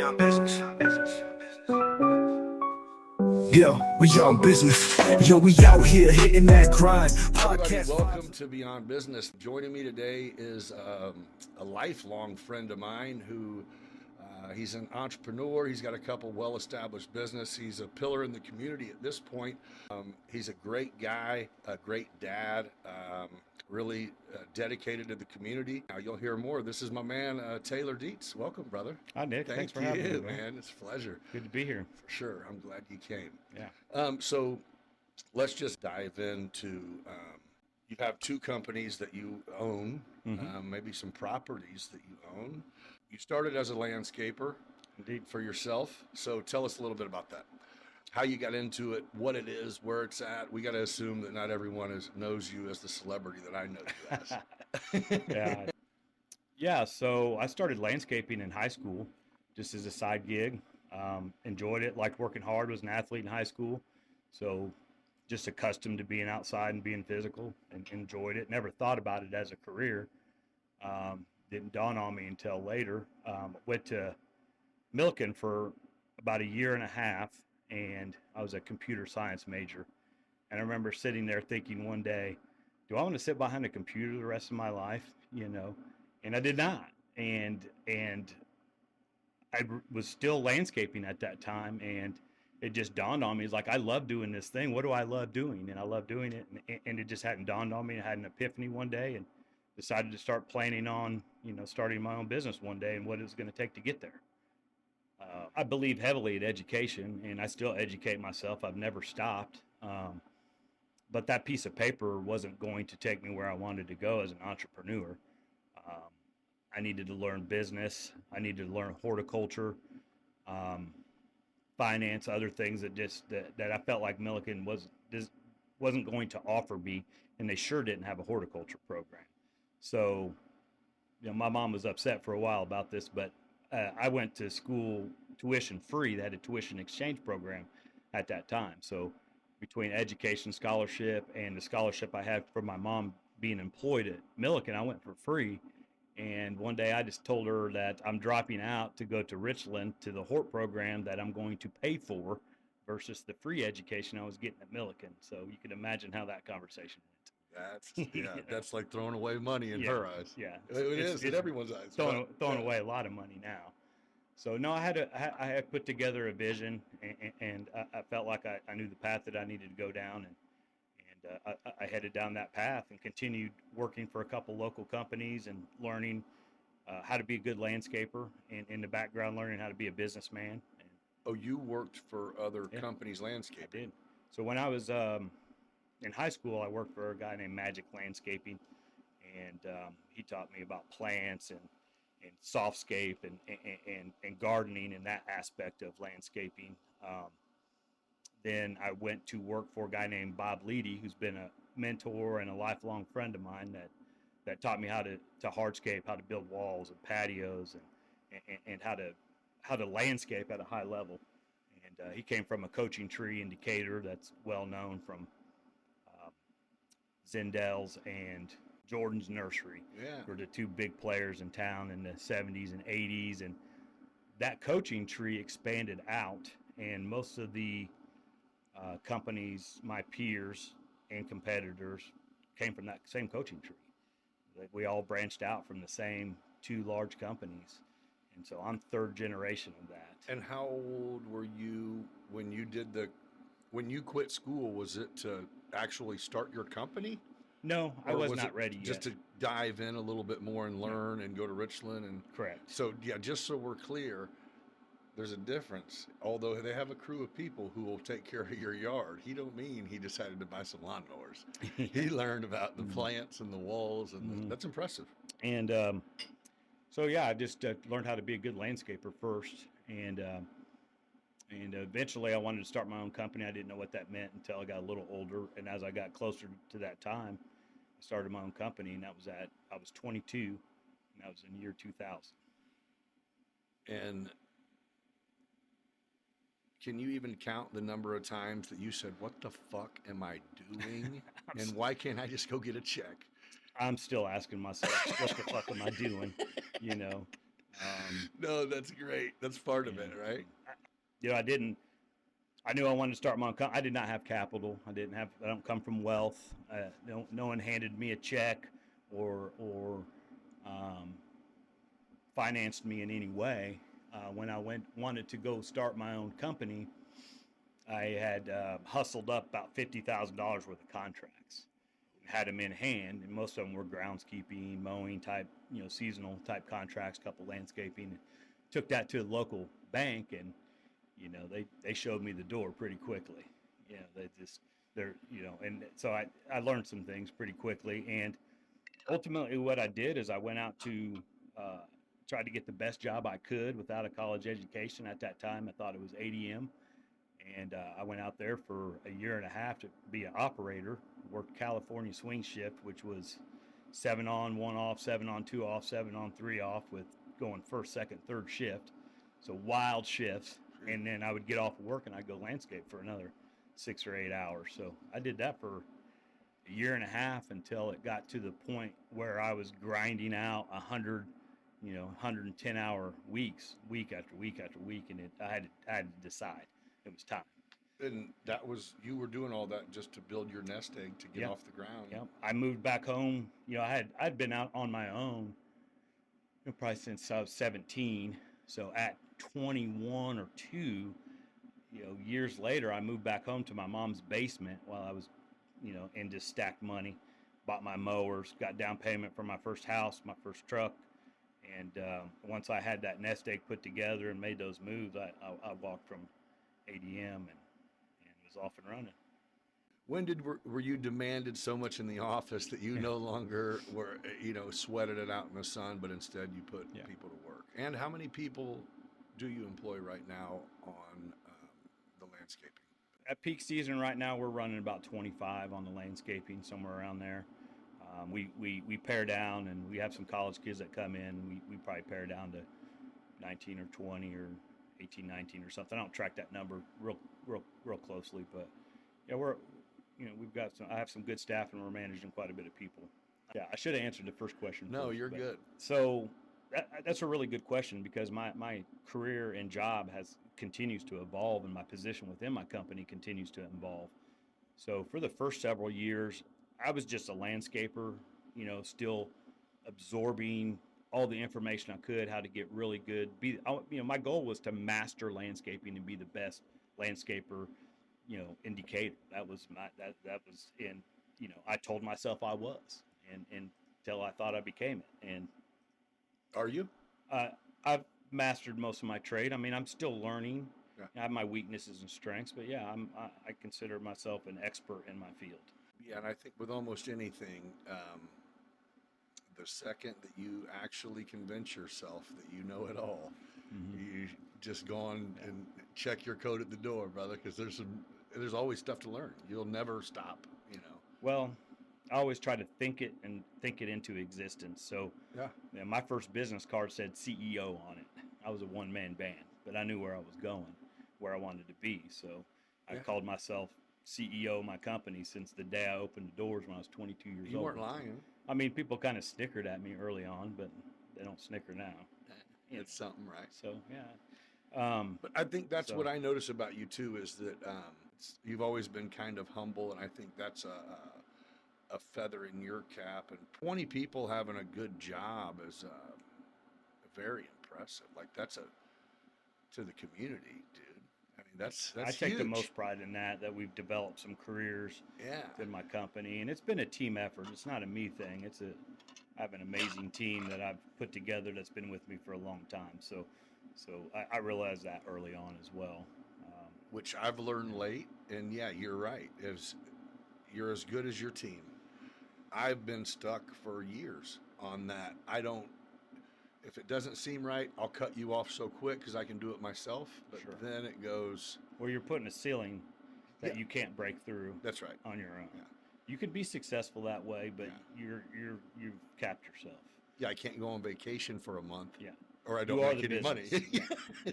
on business. Yo, we on business. Yo, we out here hitting that grind. Everybody, welcome to Beyond Business. Joining me today is a lifelong friend of mine who he's an entrepreneur. He's got a couple well-established business. He's a pillar in the community at this point. He's a great guy, a great dad, really dedicated to the community. Now you'll hear more. This is my man, Taylor Deetz. Welcome, brother. Hi, Nick. Thanks for having me, man. It's a pleasure. Good to be here. For sure. I'm glad you came. Yeah. So let's just dive into, you have two companies that you own, maybe some properties that you own. You started as a landscaper. Indeed. For yourself. So tell us a little bit about that. How you got into it, what it is, where it's at. We got to assume that not everyone knows you as the celebrity that I know you as. Yeah. So I started landscaping in high school, just as a side gig. Enjoyed it, liked working hard, was an athlete in high school. So just accustomed to being outside and being physical, and enjoyed it. Never thought about it as a career. Didn't dawn on me until later. Went to Milliken for about a year and a half, and I was a computer science major. And I remember sitting there thinking one day, do I want to sit behind a computer the rest of my life? And I did not. And I was still landscaping at that time, and it just dawned on me. It's like, I love doing this thing. What do I love doing? And I love doing it. And it just hadn't dawned on me. I had an epiphany one day and decided to start planning on, starting my own business one day and what it was going to take to get there. I believe heavily in education, and I still educate myself. I've never stopped. But that piece of paper wasn't going to take me where I wanted to go as an entrepreneur. I needed to learn business. I needed to learn horticulture, finance, other things that I felt like Milliken wasn't going to offer me, and they sure didn't have a horticulture program. So, my mom was upset for a while about this, but I went to school tuition free. They had a tuition exchange program at that time. So between education scholarship and the scholarship I had from my mom being employed at Milliken, I went for free. And one day I just told her that I'm dropping out to go to Richland to the Hort program that I'm going to pay for versus the free education I was getting at Milliken. So you can imagine how that conversation went. That's like throwing away money in her eyes. Yeah, it is in everyone's eyes. Throwing away a lot of money now. So no, I had put together a vision, and I felt like I knew the path that I needed to go down, and I headed down that path and continued working for a couple local companies and learning how to be a good landscaper, and in the background learning how to be a businessman. Oh, you worked for other companies landscaping? I did. So when I was in high school, I worked for a guy named Magic Landscaping, and he taught me about plants and softscape and gardening and that aspect of landscaping. Then I went to work for a guy named Bob Leedy, who's been a mentor and a lifelong friend of mine that taught me how to hardscape, how to build walls and patios, and how to landscape at a high level. And he came from a coaching tree in Decatur that's well known from Zindell's and Jordan's Nursery. Were the two big players in town in the 70s and 80s, and that coaching tree expanded out, and most of the companies, my peers and competitors, came from that same coaching tree. Like, we all branched out from the same two large companies, and so I'm third generation of that. And how old were you when you quit school? Was it to actually start your company? No, I was not ready yet. Just to dive in a little bit more and learn and go to Richland and correct. So just so we're clear, there's a difference. Although they have a crew of people who will take care of your yard, he don't mean he decided to buy some lawnmowers. He learned about the plants and the walls, and that's impressive. And so I just learned how to be a good landscaper first, and eventually I wanted to start my own company. I didn't know what that meant until I got a little older, and as I got closer to that time, I started my own company, and I was 22, and that was in the year 2000. And can you even count the number of times that you said, "What the fuck am I doing?" and why can't I just go get a check? I'm still asking myself, what the fuck am I doing? No, that's great. That's part of it, right? You know, I knew I wanted to start my own company. I did not have capital. I don't come from wealth. No one handed me a check or um, financed me in any way. When I wanted to go start my own company, I had hustled up about $50,000 worth of contracts, had them in hand, and most of them were groundskeeping, mowing type, seasonal type contracts, couple landscaping. Took that to a local bank, and they showed me the door pretty quickly. And so I learned some things pretty quickly, and ultimately what I did is I went out to uh, try to get the best job I could without a college education. At that time, I thought it was ADM, and I went out there for a year and a half to be an operator. Worked California swing shift, which was 7 on, 1 off, 7 on, 2 off, 7 on, 3 off, with going first, second, third shift. So wild shifts. And then I would get off of work and I'd go landscape for another 6 or 8 hours. So I did that for a year and a half until it got to the point where I was grinding out 110-hour weeks, week after week after week, and I had to decide it was time. And you were doing all that just to build your nest egg to get off the ground. Yeah, I moved back home. I'd been out on my own, probably since I was 17. So at 21 or 2, years later, I moved back home to my mom's basement while I was, into stacked money, bought my mowers, got down payment for my first house, my first truck. And once I had that nest egg put together and made those moves, I walked from ADM and was off and running. When were you demanded so much in the office that you no longer were, sweated it out in the sun, but instead you put people to work? And how many people do you employ right now on the landscaping? At peak season right now, we're running about 25 on the landscaping, somewhere around there. We pare down, and we have some college kids that come in. We probably pare down to 19 or 20 or 18, 19 or something. I don't track that number real closely, but I have some good staff, and we're managing quite a bit of people. Yeah, I should have answered the first question. No, you're good. So that's a really good question, because my career and job continues to evolve, and my position within my company continues to evolve. So for the first several years, I was just a landscaper, still absorbing all the information I could, how to get really good. My goal was to master landscaping and be the best landscaper, in Decatur. That was I told myself I was, and until I thought I became it. And are you? I've mastered most of my trade. I mean, I'm still learning. Yeah. I have my weaknesses and strengths, but yeah, I consider myself an expert in my field. Yeah, and I think with almost anything, the second that you actually convince yourself that you know it all, you just go on and check your code at the door, brother, because there's always stuff to learn. You'll never stop, Well, I always try to think it into existence. So my first business card said CEO on it. I was a one-man band, but I knew where I was going, where I wanted to be. So I called myself CEO of my company since the day I opened the doors when I was 22 years old. You weren't lying. I mean, people kind of snickered at me early on, but they don't snicker now. It's something, right? So, yeah. But I think that's what I notice about you, too, is that you've always been kind of humble, and I think that's a feather in your cap. And 20 people having a good job is very impressive. Like, that's to the community, dude. I mean, that's I take huge. the most pride in that we've developed some careers in my company, and it's been a team effort. It's not a me thing. I have an amazing team that I've put together that's been with me for a long time. So I realized that early on as well. Which I've learned late, and yeah, you're right. You're as good as your team. I've been stuck for years on that. If it doesn't seem right, I'll cut you off so quick because I can do it myself. But then it goes. Well, you're putting a ceiling that you can't break through. That's right. On your own. Yeah. You can be successful that way, but you've capped yourself. Yeah, I can't go on vacation for a month. Yeah. Or I don't make any money.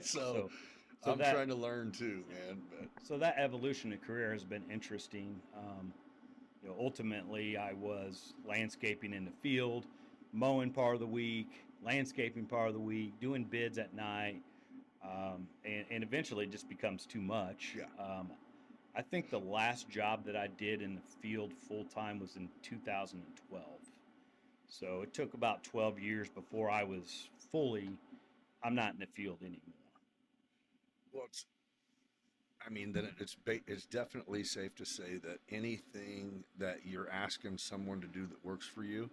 So I'm trying to learn too, man. So that evolution of career has been interesting. Ultimately, I was landscaping in the field, mowing part of the week, landscaping part of the week, doing bids at night, and eventually it just becomes too much. Yeah. I think the last job that I did in the field full time was in 2012. So it took about 12 years before I was fully, I'm not in the field anymore. Well, then it's definitely safe to say that anything that you're asking someone to do that works for you,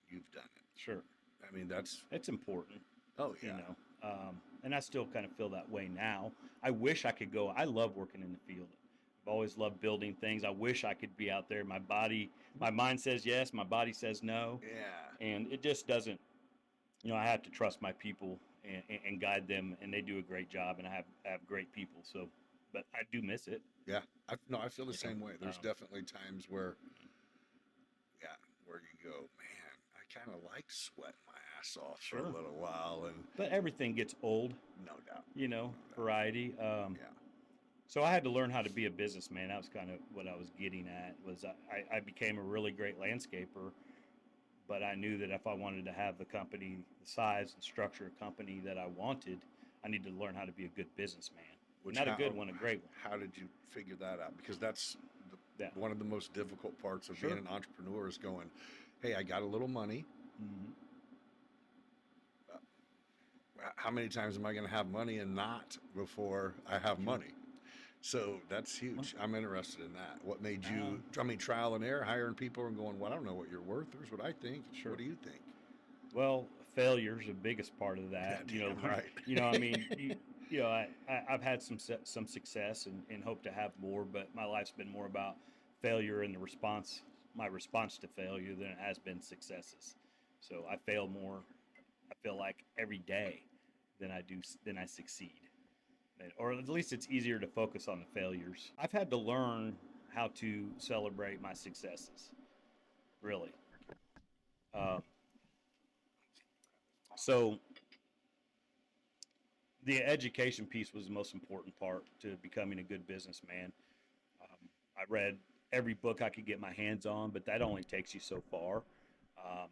you've done it. Sure. That's important. Oh yeah. You know, and I still kind of feel that way now. I wish I could go. I love working in the field. I've always loved building things. I wish I could be out there. My mind says yes, my body says no. Yeah. And it just doesn't, I have to trust my people and guide them, and they do a great job, and I have great people. So, but I do miss it. Yeah. I feel the same way. There's definitely times where you go, man, I kind of like sweating my ass off for a little while, but everything gets old. No doubt. Variety. Yeah. So I had to learn how to be a businessman. That was kind of what I was getting at. Was I became a really great landscaper, but I knew that if I wanted to have the company, the size and structure of company that I wanted, I needed to learn how to be a good businessman. Not a good one, a great one. How did you figure that out? Because that's one of the most difficult parts of being an entrepreneur is going, hey, I got a little money. Mm-hmm. How many times am I going to have money and not before I have money? So that's huge. I'm interested in that. What made you, trial and error, hiring people and going, well, I don't know what you're worth. Here's what I think. Sure. What do you think? Well, failure's the biggest part of that. Right. I've had some success and hope to have more, but my life's been more about failure and my response to failure than it has been successes. So I fail more, I feel like, every day than I succeed. Or at least it's easier to focus on the failures. I've had to learn how to celebrate my successes, really. So the education piece was the most important part to becoming a good businessman. I read every book I could get my hands on, but that only takes you so far.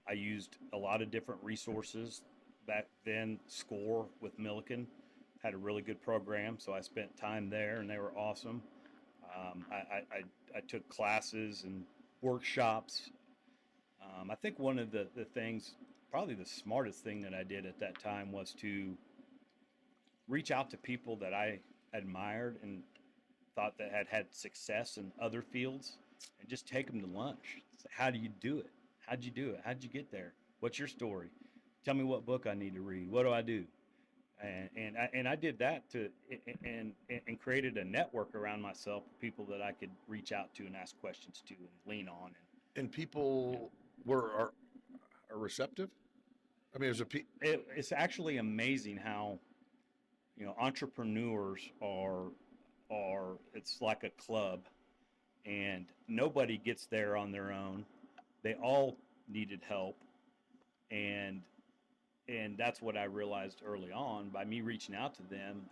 I used a lot of different resources. Back then, SCORE with Milliken had a really good program, so I spent time there, and they were awesome. I took classes and workshops. I think one of the things, probably the smartest thing that I did at that time, was to reach out to people that I admired and thought that had success in other fields, and just take them to lunch. Say, how do you do it? How'd you do it? How'd you get there? What's your story? Tell me what book I need to read. What do I do? And I did that and created a network around myself of people that I could reach out to and ask questions to and lean on. And people are receptive. I mean, it's actually amazing how entrepreneurs are it's like a club, and nobody gets there on their own. They all needed help, and that's what I realized early on by me reaching out to them.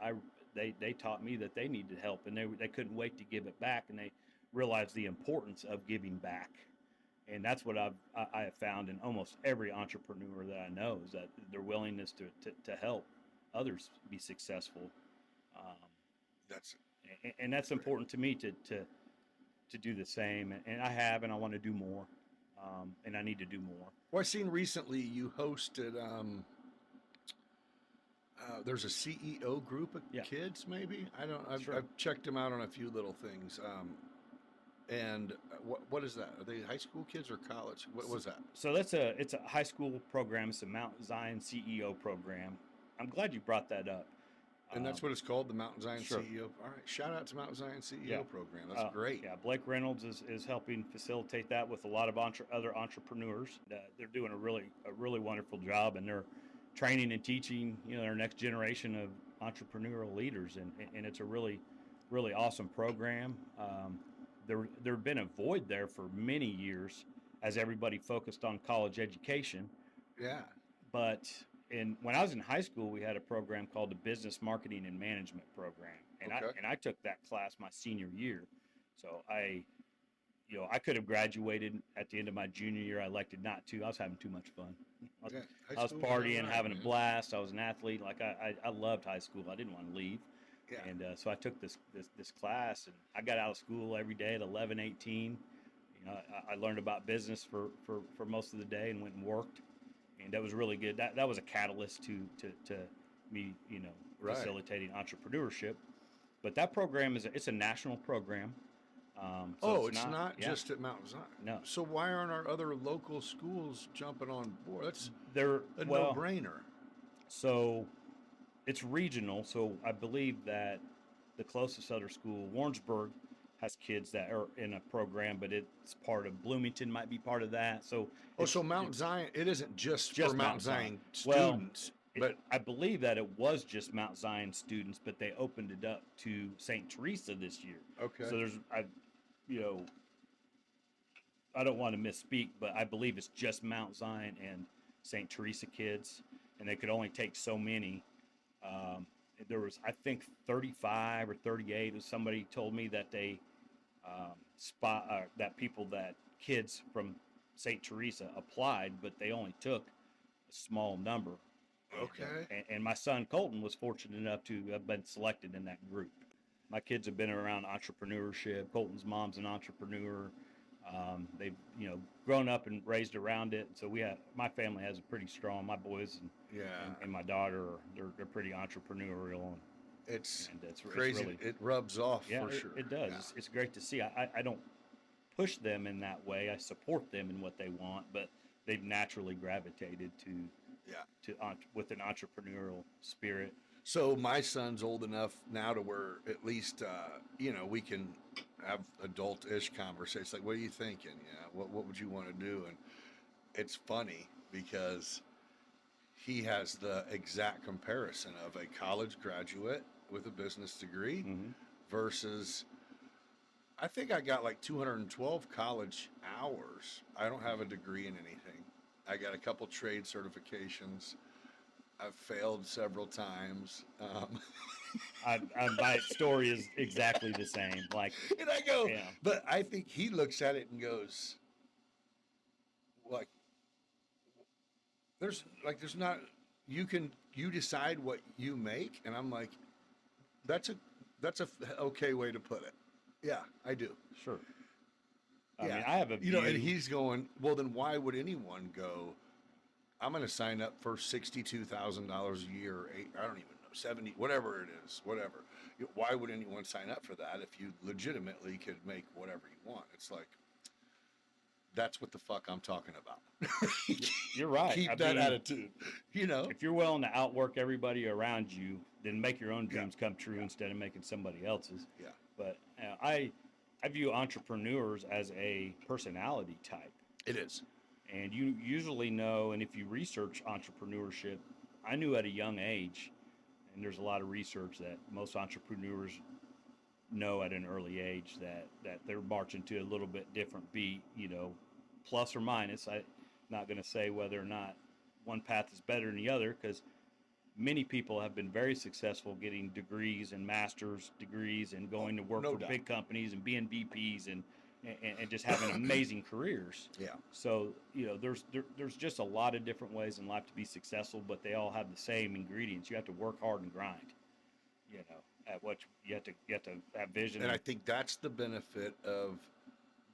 They taught me that they needed help, and they couldn't wait to give it back, and they realized the importance of giving back. And that's what I have found in almost every entrepreneur that I know, is that their willingness to help others be successful. That's important to me to do the same, and I want to do more, and I need to do more. Well, I've seen recently you hosted. There's a CEO group of kids, maybe. I've checked them out on a few little things. And what is that? Are they high school kids or college? What was that? So it's a high school program. It's a Mount Zion CEO program. I'm glad you brought that up. And that's what it's called, the Mountain Zion Sure. CEO. All right, shout out to Mountain Zion CEO program. That's great. Yeah, Blake Reynolds is helping facilitate that with a lot of other entrepreneurs. They're doing a really wonderful job, and they're training and teaching their next generation of entrepreneurial leaders, and it's a really awesome program. There had been a void there for many years as everybody focused on college education. Yeah. But when I was in high school, we had a program called the Business Marketing and Management Program, and I took that class my senior year. So I could have graduated at the end of my junior year. I elected not to. I was having too much fun. I was, Yeah, I high was school was partying, alright, having a man. blast. I was an athlete. Like I loved high school. I didn't want to leave. Yeah. And so I took this class, and I got out of school every day at 11, 18. You know, I learned about business for most of the day and went and worked, and that was really good. That was a catalyst to me, you know, Right. facilitating entrepreneurship. But that program it's a national program. So Oh, it's it's not, not yeah, just at Mount Zion. no. So why aren't our other local schools jumping on board? That's They're a well, no-brainer. so it's regional. So I believe that the closest other school, Warrensburg, has kids that are in a program, but it's part of Bloomington might be part of that. So Oh, so Mount it's Zion, it isn't just for just Mount Mount Zion. Zion Well, students, but I believe that it was just Mount Zion students, but they opened it up to St. Teresa this year. okay. So you know, I don't want to misspeak, but I believe it's just Mount Zion and St. Teresa kids, and they could only take so many. Um, there was, I think, 35 or 38. Somebody told me that they that kids from St. Teresa applied, but they only took a small number. Okay. And my son Colton was fortunate enough to have been selected in that group. My kids have been around entrepreneurship. Colton's mom's an entrepreneur. They've grown up and raised around it. So my family has a pretty strong. My boys Yeah. and my daughter they're pretty entrepreneurial, It's and it's crazy. really, It rubs off yeah, for sure. it does. Yeah. It's great to see. I don't push them in that way. I support them in what they want, but they've naturally gravitated Yeah. with an entrepreneurial spirit. So my son's old enough now to where at least we can have adult-ish conversations. Like, what are you thinking? Yeah, what would you want to do? And it's funny because he has the exact comparison of a college graduate with a business degree Mm-hmm. versus I think I got like 212 college hours. I don't have a degree in anything. I got a couple trade certifications. I've failed several times. My story is exactly the same. Like, And I go, yeah, but I think he looks at it and goes, like, there's not, you decide what you make. And I'm like, that's a, okay way to put it. Yeah, I do. sure. I Yeah. mean, I have a view. And he's going, well, then why would anyone go, I'm going to sign up for $62,000 a year, or I don't even know, 70, whatever it is, whatever. Why would anyone sign up for that if you legitimately could make whatever you want? It's like, that's what the fuck I'm talking about. You're right. Keep I that mean, attitude, if you're willing to outwork everybody around you, then make your own Yeah. dreams come true instead of making somebody else's. Yeah. But I view entrepreneurs as a personality type. It is. And you usually know, and if you research entrepreneurship, I knew at a young age, and there's a lot of research that most entrepreneurs know at an early age that they're marching to a little bit different beat, plus or minus. I'm not going to say whether or not one path is better than the other, because many people have been very successful getting degrees and master's degrees and going to work no for doubt. big companies and being VPs and just having amazing careers. Yeah. So there's just a lot of different ways in life to be successful, but they all have the same ingredients. You have to work hard and grind. At what you have to have vision. And I think that's the benefit of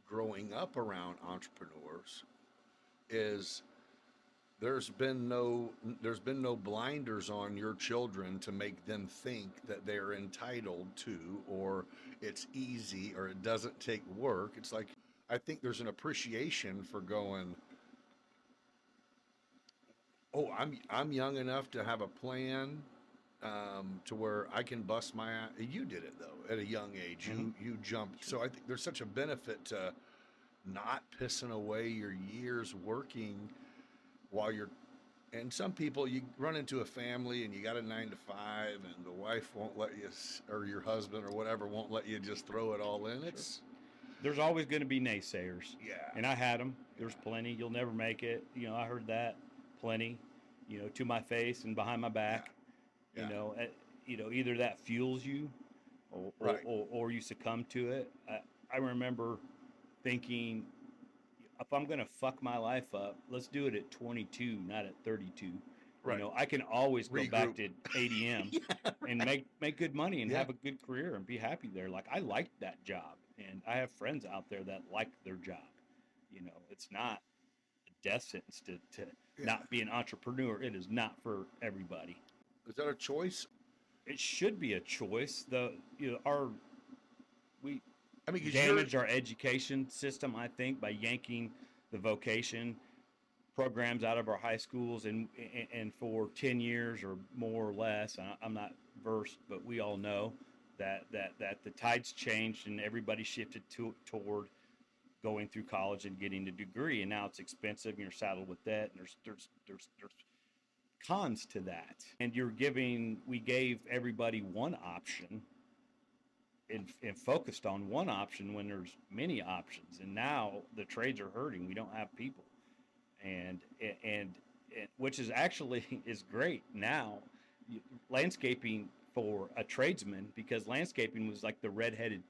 growing up around entrepreneurs is there's been no blinders on your children to make them think that they're entitled to, or it's easy, or it doesn't take work. It's like, I think there's an appreciation for going, oh, I'm young enough to have a plan, to where I can bust my ass. You did it though at a young age. Mhm. You jumped. So I think there's such a benefit to not pissing away your years working while you're. And some people, you run into a family and you got a 9 to 5, and the wife won't let you, or your husband or whatever won't let you just throw it all in. It's There's always going to be naysayers. Yeah. And I had them. There's plenty. You'll never make it. I heard that plenty, to my face and behind my back. Yeah. Either that fuels you Right. or you succumb to it. I remember thinking if I'm gonna fuck my life up, let's do it at 22, not at 32. Right. I can always go back to Regroup. ADM Yeah, and make good money and yeah, have a good career and be happy there. Like I liked that job, and I have friends out there that like their job. It's not a death sentence to yeah. not be an entrepreneur. It is not for everybody. Is that a choice? It should be a choice. Our we I mean, because you're damaged our education system, I think, by yanking the vocation programs out of our high schools, and for 10 years or more or less, I'm not versed, but we all know that the tides changed and everybody shifted toward going through college and getting a degree, and now it's expensive and you're saddled with debt, and there's cons to that. And we gave everybody one option and focused on one option when there's many options, and now the trades are hurting. We don't have people, and and, and which is actually is great now. Landscaping for a tradesman, because landscaping was like the redheaded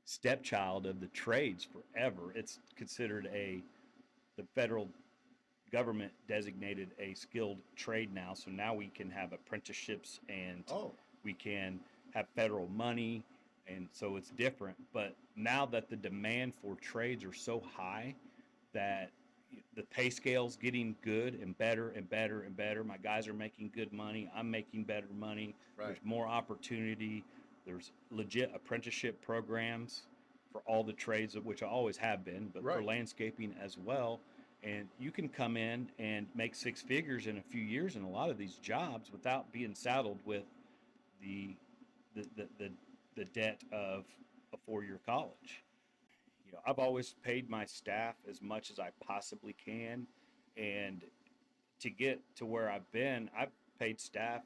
stepchild of the trades forever. It's considered the federal government designated a skilled trade now, so now we can have apprenticeships, and oh, we can have federal money, and so it's different. But now that the demand for trades are so high that the pay scale's getting good and better and better and better. My guys are making good money. I'm making better money. right. There's more opportunity. There's legit apprenticeship programs for all the trades, of which I always have been, but for Right. landscaping as well. And you can come in and make six figures in a few years in a lot of these jobs without being saddled with the the the, the, the debt of a 4-year college. I've always paid my staff as much as I possibly can, and to get to where I've been, I've paid staff.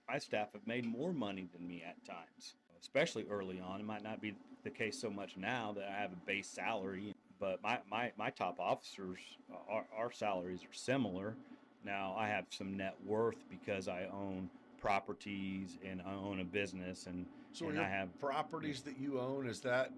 My staff have made more money than me at times, especially early on. It might not be the case so much now that I have a base salary, but my top officers, our salaries are similar. Now I have some net worth because I own properties and I own a business, So and your I have properties that you own, is that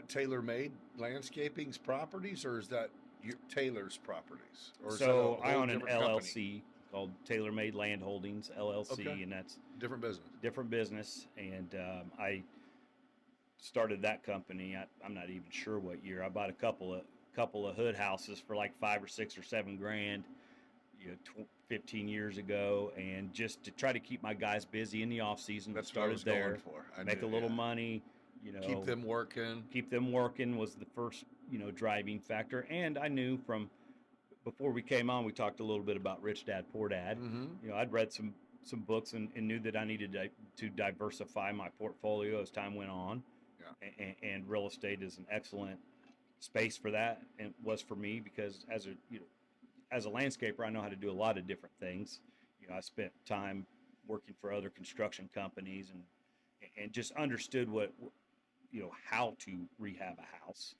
tailor-made landscaping's properties, or is that your Taylor's properties, or is that a so I whole own an different company? LLC called Tailor Made Land Holdings LLC, Okay, and that's different business. different business. And I started that company. I'm not even sure what year. I bought a couple of hood houses for like 5 or 6 or 7 grand, 15 years ago, and just to try to keep my guys busy in the off season. That's what I Started was going there, for. I make knew, a little yeah. money. Keep them working. Keep them working was the first driving factor. And I knew from before we came on, we talked a little bit about Rich Dad Poor Dad. Mm-hmm. I'd read some books, and knew that I needed to diversify my portfolio as time went on. Yeah. And real estate is an excellent space for that, and was for me, because as a landscaper, I know how to do a lot of different things. I spent time working for other construction companies, and just understood how to rehab a house.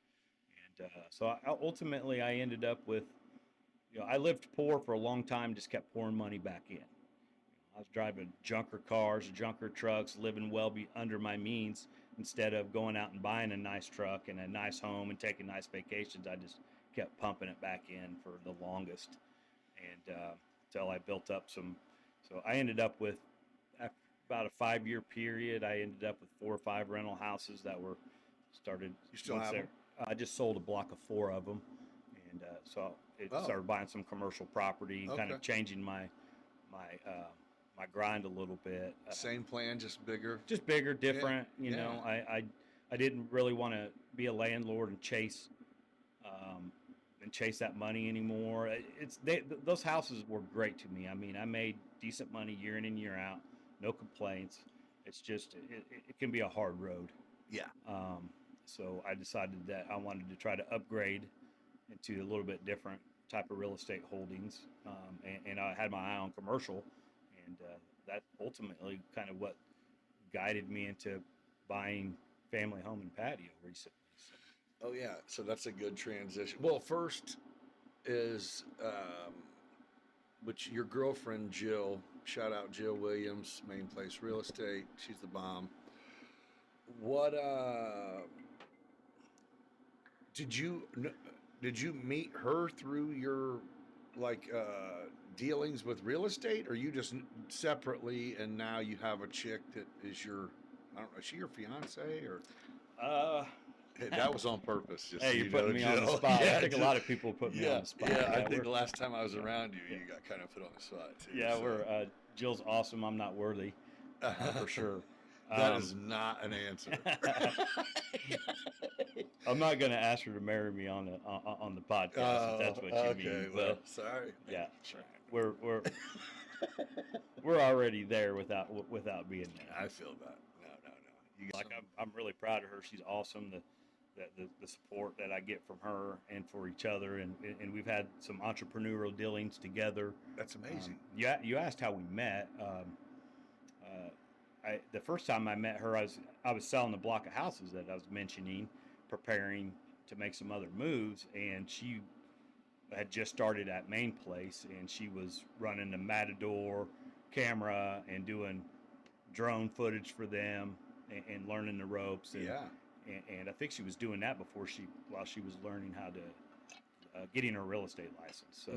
And so ultimately, I ended up with, I lived poor for a long time, just kept pouring money back in. I was driving junker cars, junker trucks, living under my means, instead of going out and buying a nice truck and a nice home and taking nice vacations. I just kept pumping it back in for the longest, and until I built up some. So I ended up with, after about a 5-year period, I ended up with 4 or 5 rental houses that were started. You still have them? I just sold a block of 4 of them, and so it started buying some commercial property and kind of changing my grind a little bit. Same plan, just bigger. Just bigger, different. Yeah. I didn't really want to be a landlord and chase that money anymore. Those houses were great to me. I mean, I made decent money year in and year out, no complaints. It's just it can be a hard road. Yeah. So I decided that I wanted to try to upgrade into a little bit different type of real estate holdings, and I had my eye on commercial, and that ultimately kind of what guided me into buying family home and patio recently. So. Oh yeah, so that's a good transition. Well, first is which your girlfriend Jill, shout out Jill Williams, Main Place Real Estate. She's the bomb. What did you did you meet her through your like dealings with real estate, or you just separately, and now you have a chick that is your, I don't know, is she your fiance or? Uh, Hey, that was on purpose, just so hey, you're you know, putting me on the Jill. spot. I Yeah, think a lot of people put me on the spot. yeah. I think we're, the last time I was yeah, around you, yeah, you got kind of put on the spot too. yeah. So. Jill's awesome. I'm not worthy, for sure. That is not an answer. I'm not going to ask her to marry me on the podcast if that's what you okay. mean. Well, But sorry. yeah, we're we're already there without being there. I feel that. No. You Like I'm really proud of her. She's awesome. The support that I get from her and for each other, and we've had some entrepreneurial dealings together. That's amazing. Yeah, you asked how we met. The first time I met her, I was selling the block of houses that I was mentioning, preparing to make some other moves, and she had just started at Main Place, and she was running the Matador camera and doing drone footage for them and learning the ropes. And, Yeah. And I think she was doing that while she was learning how to getting her real estate license. So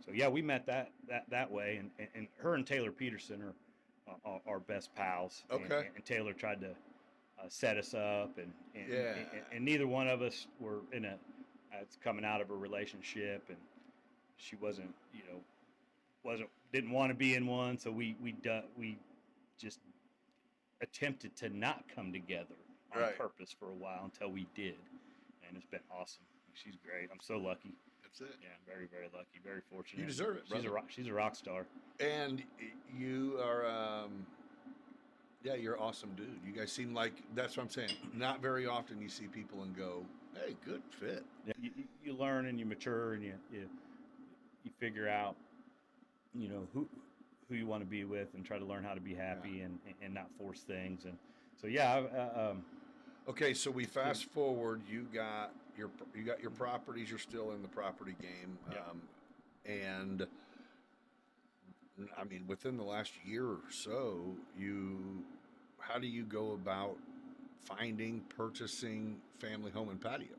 so yeah, we met that way, and her and Taylor Peterson are best pals. Okay. And Taylor tried to set us up, and Yeah. and neither one of us were in a it's coming out of a relationship, and she wasn't didn't want to be in one, so we just attempted to not come together on Right. purpose for a while until we did, and it's been awesome. She's great. I'm so lucky. That's it. Yeah, I'm very, very lucky, very fortunate. You deserve it, brother. She's a rock star. And you are, yeah, you're an awesome dude. You guys seem like, that's what I'm saying. Not very often you see people and go, hey, good fit. Yeah, you learn and you mature, and you figure out, who you want to be with, and try to learn how to be happy, and not force things. And so yeah. Okay, so we fast forward. You got your properties. You're still in the property game, and I mean, within the last year or so, how do you go about finding, purchasing family home and patio?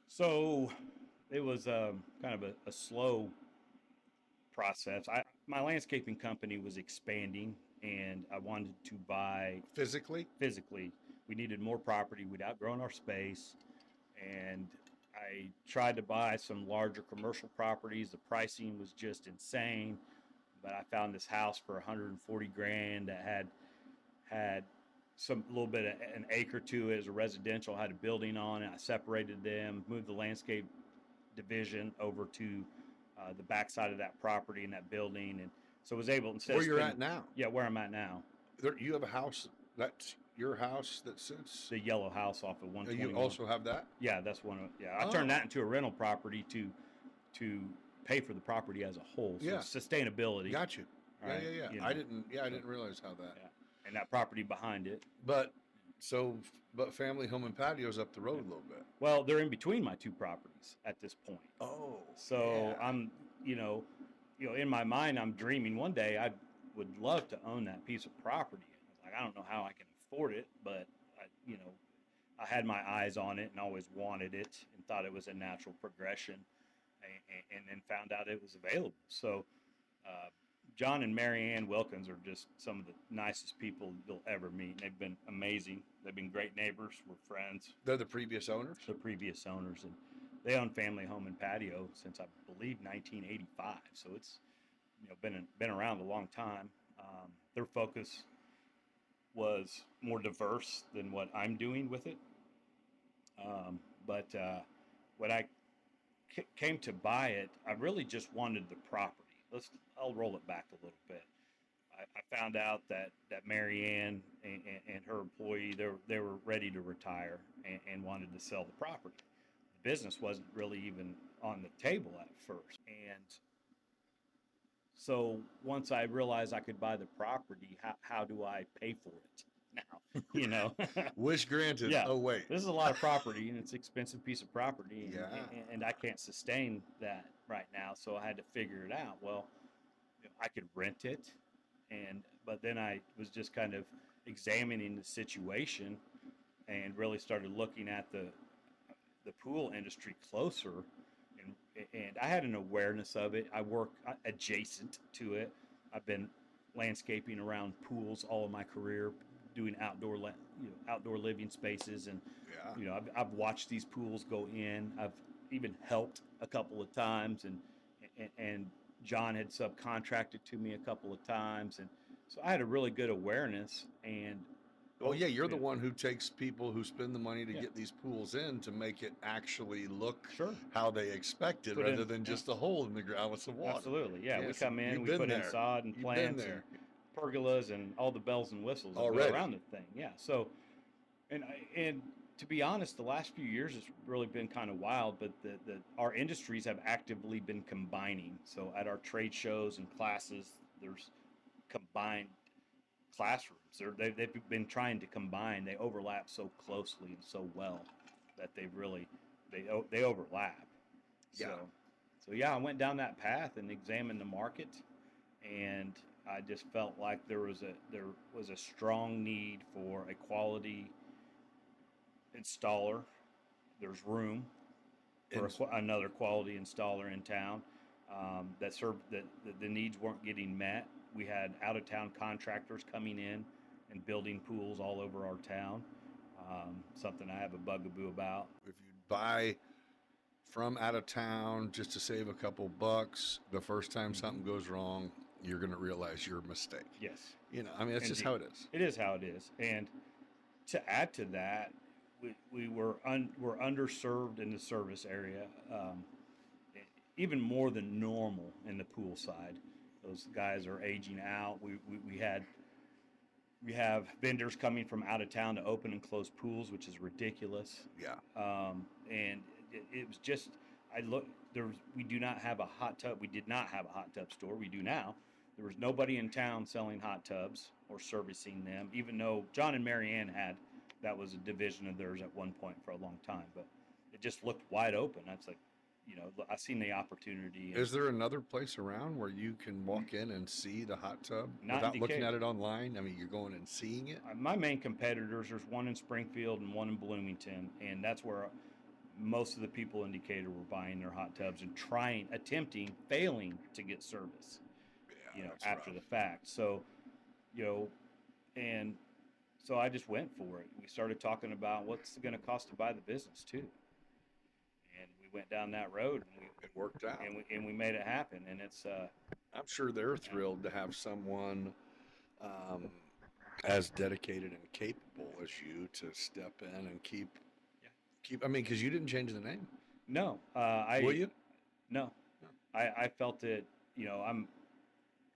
So it was kind of a slow process. My landscaping company was expanding, and I wanted to buy Physically. We needed more property. We'd outgrown our space, and I tried to buy some larger commercial properties. The pricing was just insane, but I found this house for 140 grand that had some little bit of an acre to it as a residential, had a building on it. I separated them, moved the landscape division over to the backside of that property and that building, and so I was able, instead Where of you're at now? Yeah, where I'm at now. You have a house. That's your house that sits. The yellow house off of 121. You also have that? Yeah, that's one of. Yeah, I turned that into a rental property to pay for the property as a whole. So sustainability. Got you. Right? Yeah. I didn't realize how that. Yeah. And that property behind it. But family home and patio's up the road a little bit. Well, they're in between my two properties at this point. Oh. So I'm, in my mind, I'm dreaming one day I would love to own that piece of property. Like, I don't know how I can afford it, but I had my eyes on it and always wanted it and thought it was a natural progression, and then found out it was available. So John and Mary Ann Wilkins are just some of the nicest people you'll ever meet. They've been amazing. They've been great neighbors. We're friends. They're the previous owners? The previous owners. And they own Family Home and Patio since, I believe, 1985. So it's been around a long time. Their focus was more diverse than what I'm doing with it. But when I came to buy it, I really just wanted the property. I'll roll it back a little bit. I found out that Mary Ann and her employee, they were ready to retire and wanted to sell the property. The business wasn't really even on the table at first. And so once I realized I could buy the property, how do I pay for it now? Wish granted. Yeah. Oh, wait. This is a lot of property, and it's an expensive piece of property, and I can't sustain that right now, so I had to figure it out. Well, I could rent it, but then I was just kind of examining the situation and really started looking at the the pool industry closer, and I had an awareness of it. I work adjacent to it. I've been landscaping around pools all of my career, doing outdoor living spaces, and Yeah. I've watched these pools go in. I've even helped a couple of times, and John had subcontracted to me a couple of times, and so I had a really good awareness. And Oh yeah, you're the yeah, one who takes people who spend the money to yeah, get these pools in to make it actually look sure. how they expected, Put rather in, than yeah, just a hole in the ground with some water. absolutely, yeah. We Yes, come in, you've we been put in there. sod and You've been plants and there pergolas and all the bells and whistles that go already. around the thing. Yeah. So, and to be honest, the last few years has really been kind of wild. But our industries have actively been combining. So at our trade shows and classes, there's combined classrooms. They've been trying to combine. They overlap so closely and so well that they overlap. Yeah. So yeah, I went down that path and examined the market, and I just felt like there was a strong need for a quality installer. There's room for And another quality installer in town. That served that the needs weren't getting met. We had out of town contractors coming in and building pools all over our town. Something I have a bugaboo about. if you buy from out of town just to save a couple bucks, the first time something goes wrong, you're going to realize your mistake. Yes, I mean, that's just how it is. it is how it is. And to add to that, we're underserved in the service area, even more than normal in the pool side. Those guys are aging out. We have vendors coming from out of town to open and close pools, which is ridiculous. Yeah. And it was just I looked there was we do not have a hot tub. We did not have a hot tub store. We do now. There was nobody in town selling hot tubs or servicing them, even though John and Mary Ann had. That was a division of theirs at one point for a long time, but it just looked wide open. I was like, I seen the opportunity. Is there another place around where you can walk in and see the hot tub Not without in looking at Decatur. it online? I mean, you're going and seeing it? My main competitors, there's one in Springfield and one in Bloomington, and that's where most of the people in Decatur were buying their hot tubs and failing to get service, Yeah, that's after rough. the fact. So, and so I just went for it. We started talking about what's it going to cost to buy the business too, and we went down that road, It worked out. and we made it happen. And it's I'm sure they're thrilled to have someone um, as dedicated and capable as you to step in and keep. I mean, because you didn't change the name. no, Will you? no, I felt it. I'm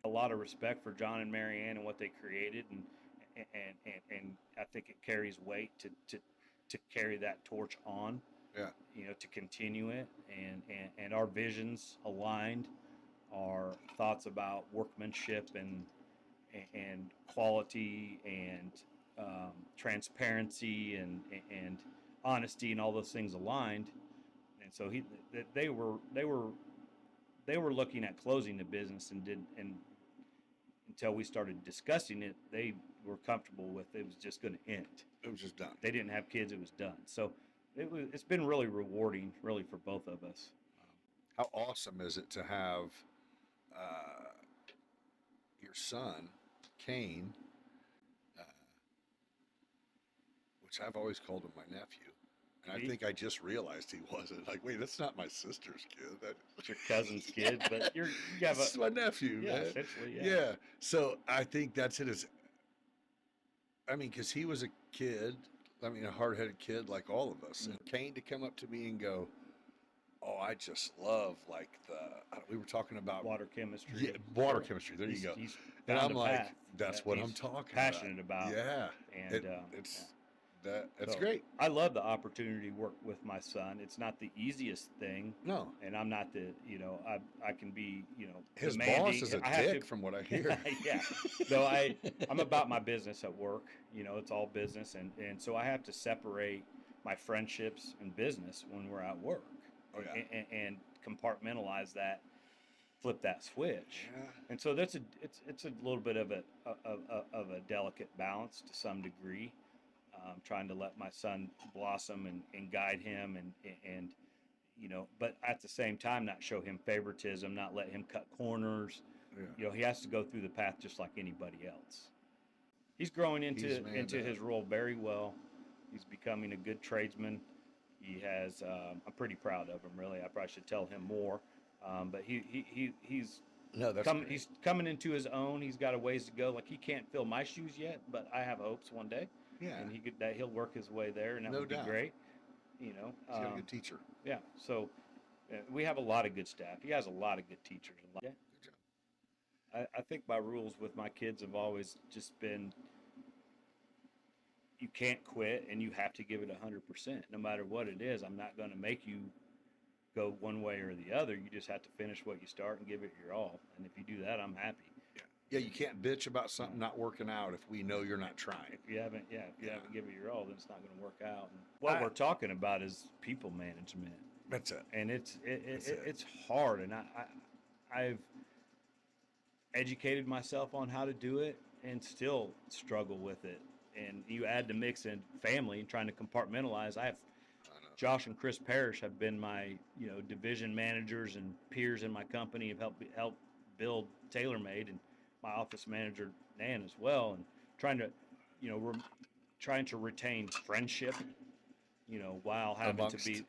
a lot of respect for John and Mary Ann and what they created, and I think it carries weight to carry that torch on. Yeah. To continue it, and our visions aligned, our thoughts about workmanship and quality and transparency and honesty and all those things aligned. And so they were looking at closing the business and until we started discussing it, they were comfortable with it was just going to end. It was just done. They didn't have kids; it was done. So it's been really rewarding, really, for both of us. How awesome is it to have your son, Kane, which I've always called him my nephew. And I think I just realized he wasn't. Like, wait, that's not my sister's kid. It's your cousin's kid, but you have It's my nephew, yeah, man. essentially, yeah. Yeah. So I think that's it. I mean, because he was a kid, a hard-headed kid like all of us. And Kane to come up to me and go, oh, I just love, we were talking about Water chemistry. Yeah, water chemistry. There you go. He's And found I'm a like, path that's that what he's I'm talking passionate about. Yeah. And That's so great. I love the opportunity to work with my son. It's not the easiest thing. No. And I'm not I can be, His demanding. boss is a dick from what I hear. Yeah. So I'm about my business at work. It's all business. And so I have to separate my friendships and business when we're at work. Oh, yeah. And compartmentalize that, flip that switch. Yeah. And so it's a little bit of a delicate balance to some degree. trying to let my son blossom and guide him and but at the same time, not show him favoritism, not let him cut corners. Yeah. He has to go through the path just like anybody else. He's growing into his role very well. He's becoming a good tradesman. He has. I'm pretty proud of him. Really, I probably should tell him more. But he's No, that's coming. great. He's coming into his own. He's got a ways to go. Like he can't fill my shoes yet, but I have hopes one day. Yeah. And he'll work his way there, and that No would be doubt. great. He's got a good teacher. Yeah. So we have a lot of good staff. He has a lot of good teachers. Yeah. Good job. I think my rules with my kids have always just been you can't quit and you have to give it 100%. No matter what it is, I'm not going to make you go one way or the other. You just have to finish what you start and give it your all. And if you do that, I'm happy. Yeah, you can't bitch about something not working out if we know you're not trying. If you haven't given it your all, then it's not going to work out. And what we're talking about is people management. That's it. And it's hard. And I've educated myself on how to do it and still struggle with it. And you add the mix in family and trying to compartmentalize. I have Josh and Chris Parrish have been my division managers and peers in my company, have helped build TaylorMade, and my office manager Nan as well, and trying to retain friendship, while having to be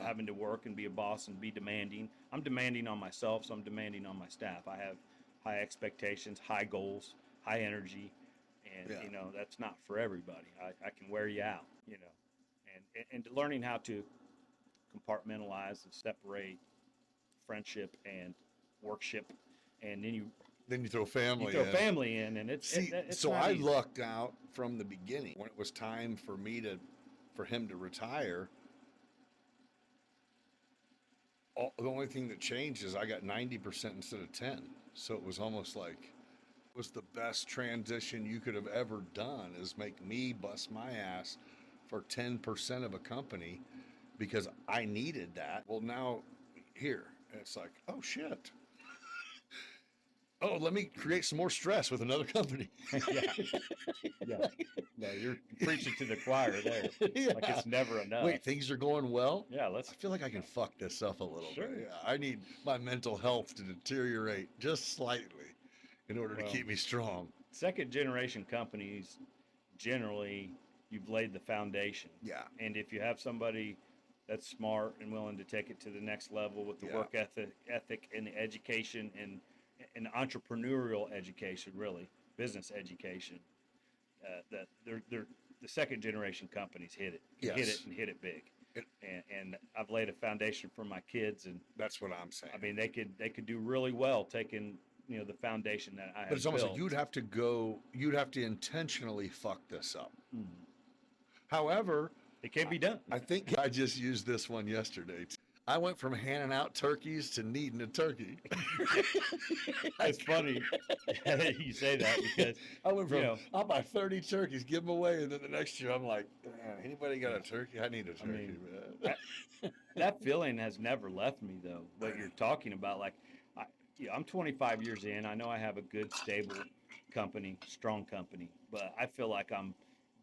having to work and be a boss and be demanding. I'm demanding on myself, so I'm demanding on my staff. I have high expectations, high goals, high energy. And that's not for everybody. I can wear you out, and learning how to compartmentalize and separate friendship and workship, and then you throw family. Family in, and it's so not I easy. lucked out from the beginning when it was time for him to retire. The only thing that changed is I got 90% instead of 10. So it was almost like was the best transition you could have ever done is make me bust my ass for 10% of a company because I needed that. Well, now here it's like, oh shit. Oh, let me create some more stress with another company. Yeah. No, you're preaching to the choir there. Yeah. Like it's never enough. Wait, things are going well? Yeah, I feel like I can fuck this up a little Sure. bit. Yeah, I need my mental health to deteriorate just slightly in order to keep me strong. Second generation companies, generally, you've laid the foundation. Yeah. And if you have somebody that's smart and willing to take it to the next level with the work ethic and the education and entrepreneurial education, really, business education, that they're the second generation companies hit it hit it big. And I've laid a foundation for my kids, and that's what I'm saying. I mean, they could do really well taking the foundation that I have. But it's almost built. like you'd have to intentionally fuck this up. Mm-hmm. However, it can be done. I think I just used this one yesterday. I went from handing out turkeys to needing a turkey. It's funny you say that because I went from I'll buy 30 turkeys, give them away, and then the next year I'm like, man, anybody got a turkey? I need a turkey, man. That feeling has never left me though. What you're talking about, like I'm 25 years in. I know I have a good, stable company, strong company, but I feel like I'm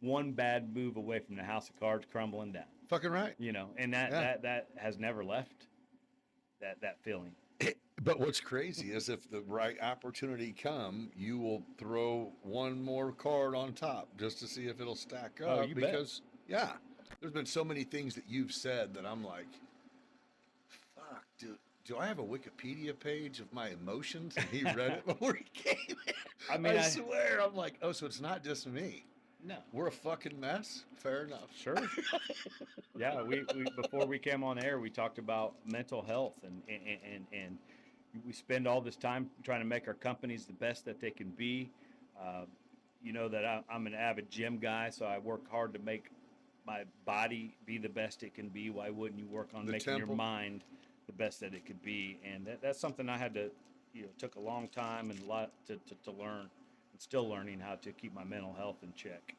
one bad move away from the house of cards crumbling down. Fucking right. And that has never left that feeling. But what's crazy is if the right opportunity come, you will throw one more card on top just to see if it'll stack up. Oh, you because bet. There's been so many things that you've said that I'm like, fuck, dude. Do I have a Wikipedia page of my emotions? And he read it before he came in. I swear, I'm like, oh, so it's not just me. No. We're a fucking mess? Fair enough. Sure. Yeah, we before we came on air, we talked about mental health and we spend all this time trying to make our companies the best that they can be. That I'm an avid gym guy, so I work hard to make my body be the best it can be. Why wouldn't you work on making your mind the best that it could be? And that's something I had to, took a long time and a lot to learn, and still learning how to keep my mental health in check.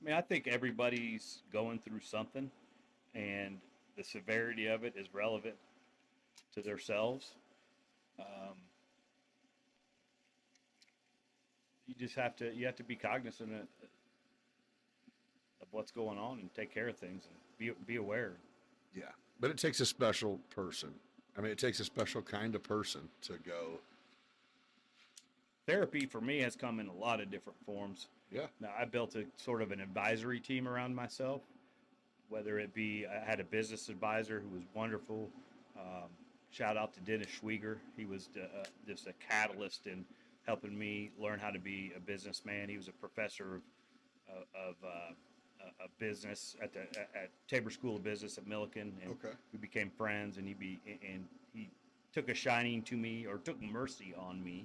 I mean, I think everybody's going through something, and the severity of it is relevant to themselves. You just have to be cognizant what's going on and take care of things and be aware. Yeah. But it takes a special person. I mean, it takes a special kind of person to go. Therapy for me has come in a lot of different forms. Yeah. Now, I built a sort of an advisory team around myself, whether it be I had a business advisor who was wonderful. Um, Shout out to Dennis Schwieger. He was just a catalyst in helping me learn how to be a businessman. He was a professor of business at Tabor School of Business at Millikan, and Okay. we became friends. And he took a shining to me, or took mercy on me,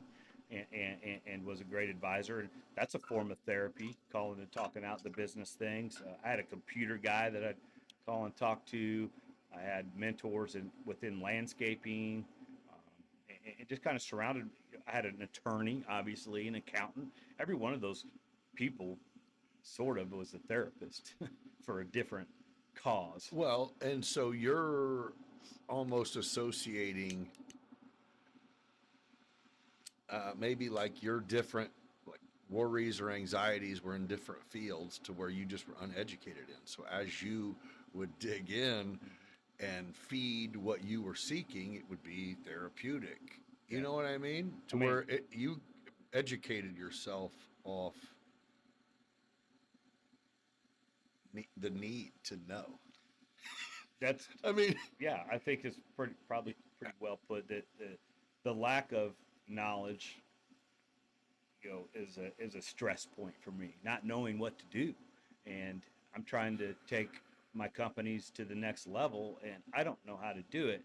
and was a great advisor. And that's a form of therapy, calling and talking out the business things. I had a computer guy that I'd call and talk to. I had mentors within landscaping, and just kind of surrounded. I had an attorney, obviously, an accountant. Every one of those people sort of was a therapist for a different cause. Well, and so you're almost associating maybe like your different like worries or anxieties were in different fields to where you just were uneducated in. So as you would dig in and feed what you were seeking, it would be therapeutic. You know what I mean? Where you educated yourself off the need to know. That's, I mean, yeah, I think it's probably pretty well put that the lack of knowledge, is a stress point for me, not knowing what to do. And I'm trying to take my companies to the next level, and I don't know how to do it.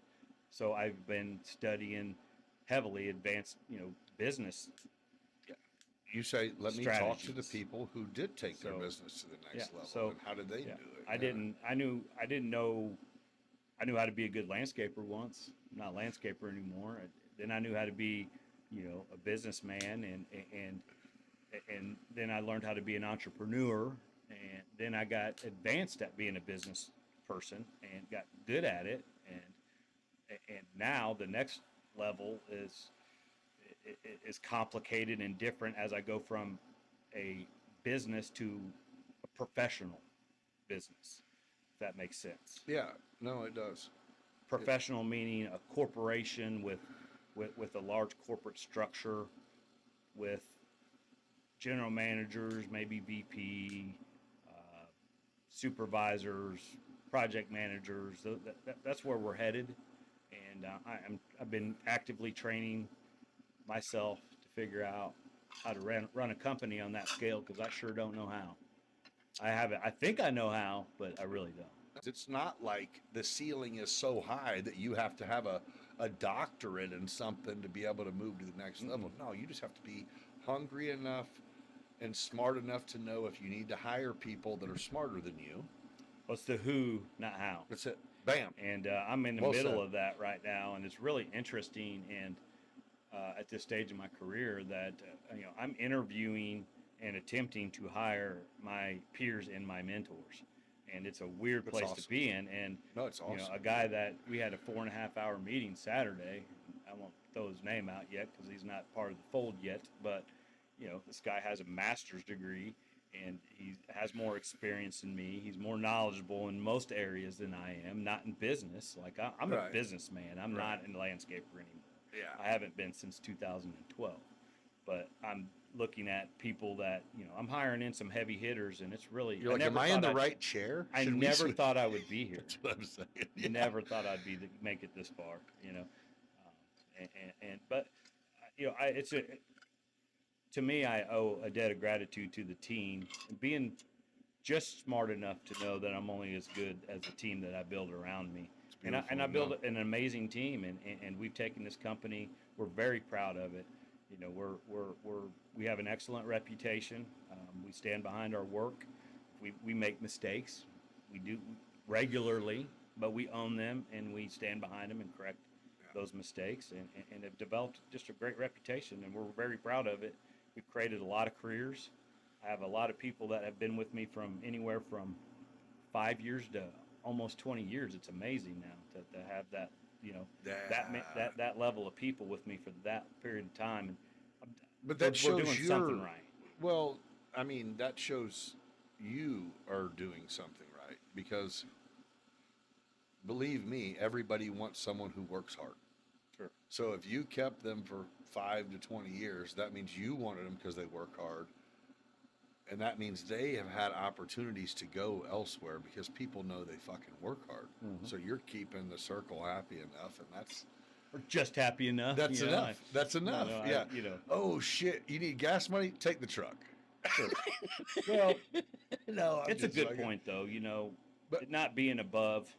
So I've been studying heavily advanced, business. you say, let me talk to the Strategies. people who did take their So, business to the next yeah, level. so, And how did they yeah, do it? I didn't know. I knew how to be a good landscaper once. I'm not a landscaper anymore. Then I knew how to be, a businessman, and then I learned how to be an entrepreneur, and then I got advanced at being a business person and got good at it, and now the next level is complicated and different as I go from a business to a professional business, if that makes sense. Yeah, no, it does. Professional meaning a corporation with a large corporate structure, with general managers, maybe VP, supervisors, project managers. That's where we're headed, and I've been actively training myself to figure out how to run a company on that scale, because I sure don't know how. I haven't. I think I know how, but I really don't. It's not like the ceiling is so high that you have to have a doctorate in something to be able to move to the next level. No, you just have to be hungry enough and smart enough to know if you need to hire people that are smarter than you. Well, it's the who, not how. That's it. Bam. And I'm in the Well middle said. of that right now, and it's really interesting. And at this stage of my career, that I'm interviewing and attempting to hire my peers and my mentors, and it's a weird That's place awesome. to be in. And No, it's awesome. a guy that we had a 4.5 hour meeting Saturday. I won't throw his name out yet because he's not part of the fold yet, but this guy has a master's degree, and he has more experience than me. He's more knowledgeable in most areas than I am, not in business. Like I'm Right. a businessman. I'm Right. not a landscaper anymore. Yeah. I haven't been since 2012. But I'm looking at people that, I'm hiring in some heavy hitters, and it's really, You're like, am I in the right chair? I Should we never switch? thought I would be here. That's what I'm saying. Yeah. Never thought I'd make it this far, but it's to me, I owe a debt of gratitude to the team, and being just smart enough to know that I'm only as good as the team that I build around me. And I build an amazing team, and we've taken this company. We're very proud of it. We have an excellent reputation. We stand behind our work. We make mistakes. We do regularly, but we own them, and we stand behind them and correct those mistakes, and have developed just a great reputation, and we're very proud of it. We've created a lot of careers. I have a lot of people that have been with me from anywhere from 5 years to almost 20 years. It's amazing now to have that, that level of people with me for that period of time. And But that we're shows doing something right. Well, I mean, that shows you are doing something right, because believe me, everybody wants someone who works hard. Sure. So if you kept them for 5 to 20 years, that means you wanted them because they work hard. And that means they have had opportunities to go elsewhere because people know they fucking work hard. Mhm. So you're keeping the circle happy enough, and Or just happy enough. that's you know, enough. That's enough. no, Yeah. you know, Oh shit! You need gas money? Take the truck. sure. Well, No, I'm it's a just good fucking- point, though. You know, But- it not being above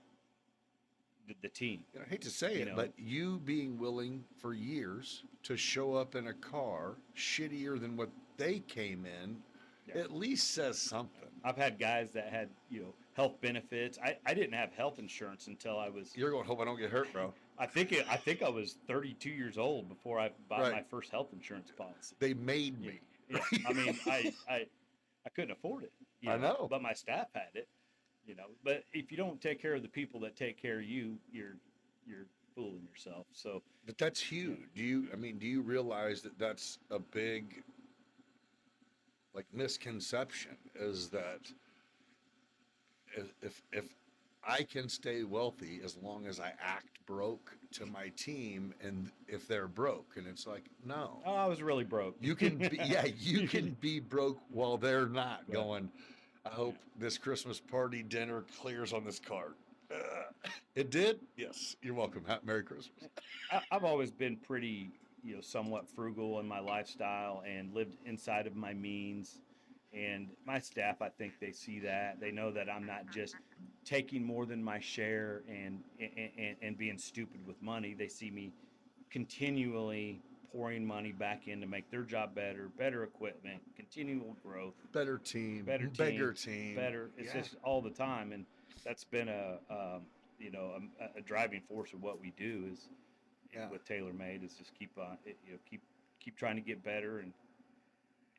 the team. I hate to say You it, know. but you being willing for years to show up in a car shittier than what they came in, Yeah. at least says something. I've had guys that had, health benefits. I didn't have health insurance until I was. You're going, hope I don't get hurt, bro. I think I was 32 years old before I bought Right. my first health insurance policy. They made me. Yeah. I mean, I couldn't afford it. I know. But my staff had it. But if you don't take care of the people that take care of you, you're fooling yourself. So But that's huge. Do you realize that that's a big misconception, is that if I can stay wealthy as long as I act broke to my team, and if they're broke, and it's like, no. oh, I was really broke. You can be, you can be broke while they're not. Right. Going, I hope this Christmas party dinner clears on this card. It did? Yes. You're welcome. Merry Christmas. I've always been pretty, somewhat frugal in my lifestyle and lived inside of my means. And my staff, I think they see that. They know that I'm not just taking more than my share and being stupid with money. They see me continually pouring money back in to make their job better equipment, continual growth, Better team. better Bigger team. better. It's Yeah. just all the time, and that's been a driving force of what we do is Yeah. with TaylorMade is just keep on, keep trying to get better and.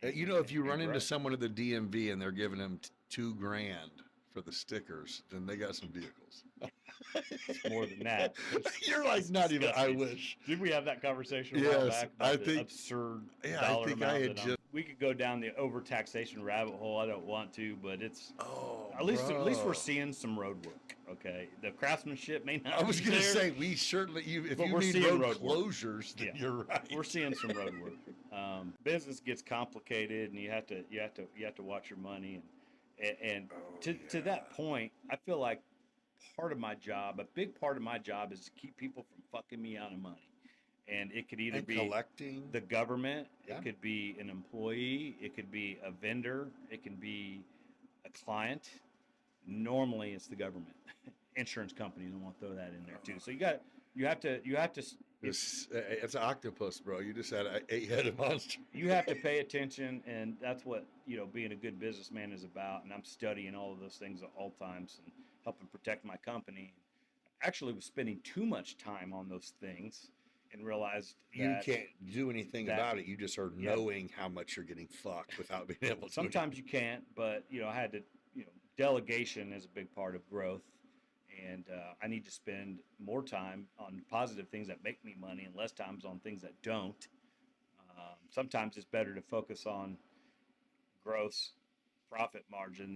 If you and run into grow. someone at the DMV and they're giving them $2,000 for the stickers, then they got some vehicles. It's more than that. You're like, not even. I disgusting. wish. Did we have that conversation a while Yes, back about I the think- absurd Yeah, I dollar think I amount had that just- we could go down the overtaxation rabbit hole. I don't want to, but it's Oh, at least bro. we're seeing some road work. Okay, the craftsmanship may not. I was be going to there. say, we certainly. If But you we're need seeing road road work. closures, then Yeah. you're right. We're seeing some road work. Business gets complicated, and you have to watch your money, and Oh, to that point, I feel like part of my job, a big part of my job, is to keep people from fucking me out of money, and it could either And be collecting. the government, Yeah. it could be an employee, it could be a vendor, it can be a client. Normally, it's the government. Insurance companies, I want to throw that in there too. So you have to. It's an octopus, bro. You just had an 8-headed monster. You have to pay attention, and that's what being a good businessman is about. And I'm studying all of those things at all times and helping protect my company. Actually, was spending too much time on those things and realized You that can't do anything that- about it. You just are Yeah. knowing how much you're getting fucked without being able to. sometimes you can't. But I had to. Delegation is a big part of growth, and I need to spend more time on positive things that make me money and less times on things that don't. Sometimes it's better to focus on gross profit margin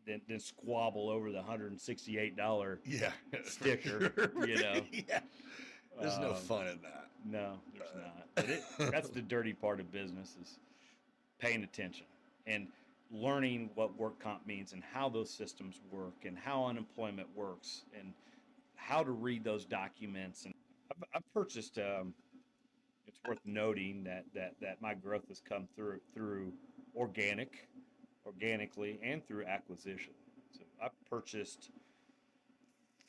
than squabble over the $168 Yeah. sticker, Yeah. There's no Um, fun in that. No, there's not. But that's the dirty part of business is paying attention and learning what work comp means and how those systems work and how unemployment works and how to read those documents. And I've purchased. It's worth noting that my growth has come through organically and through acquisition. So I've purchased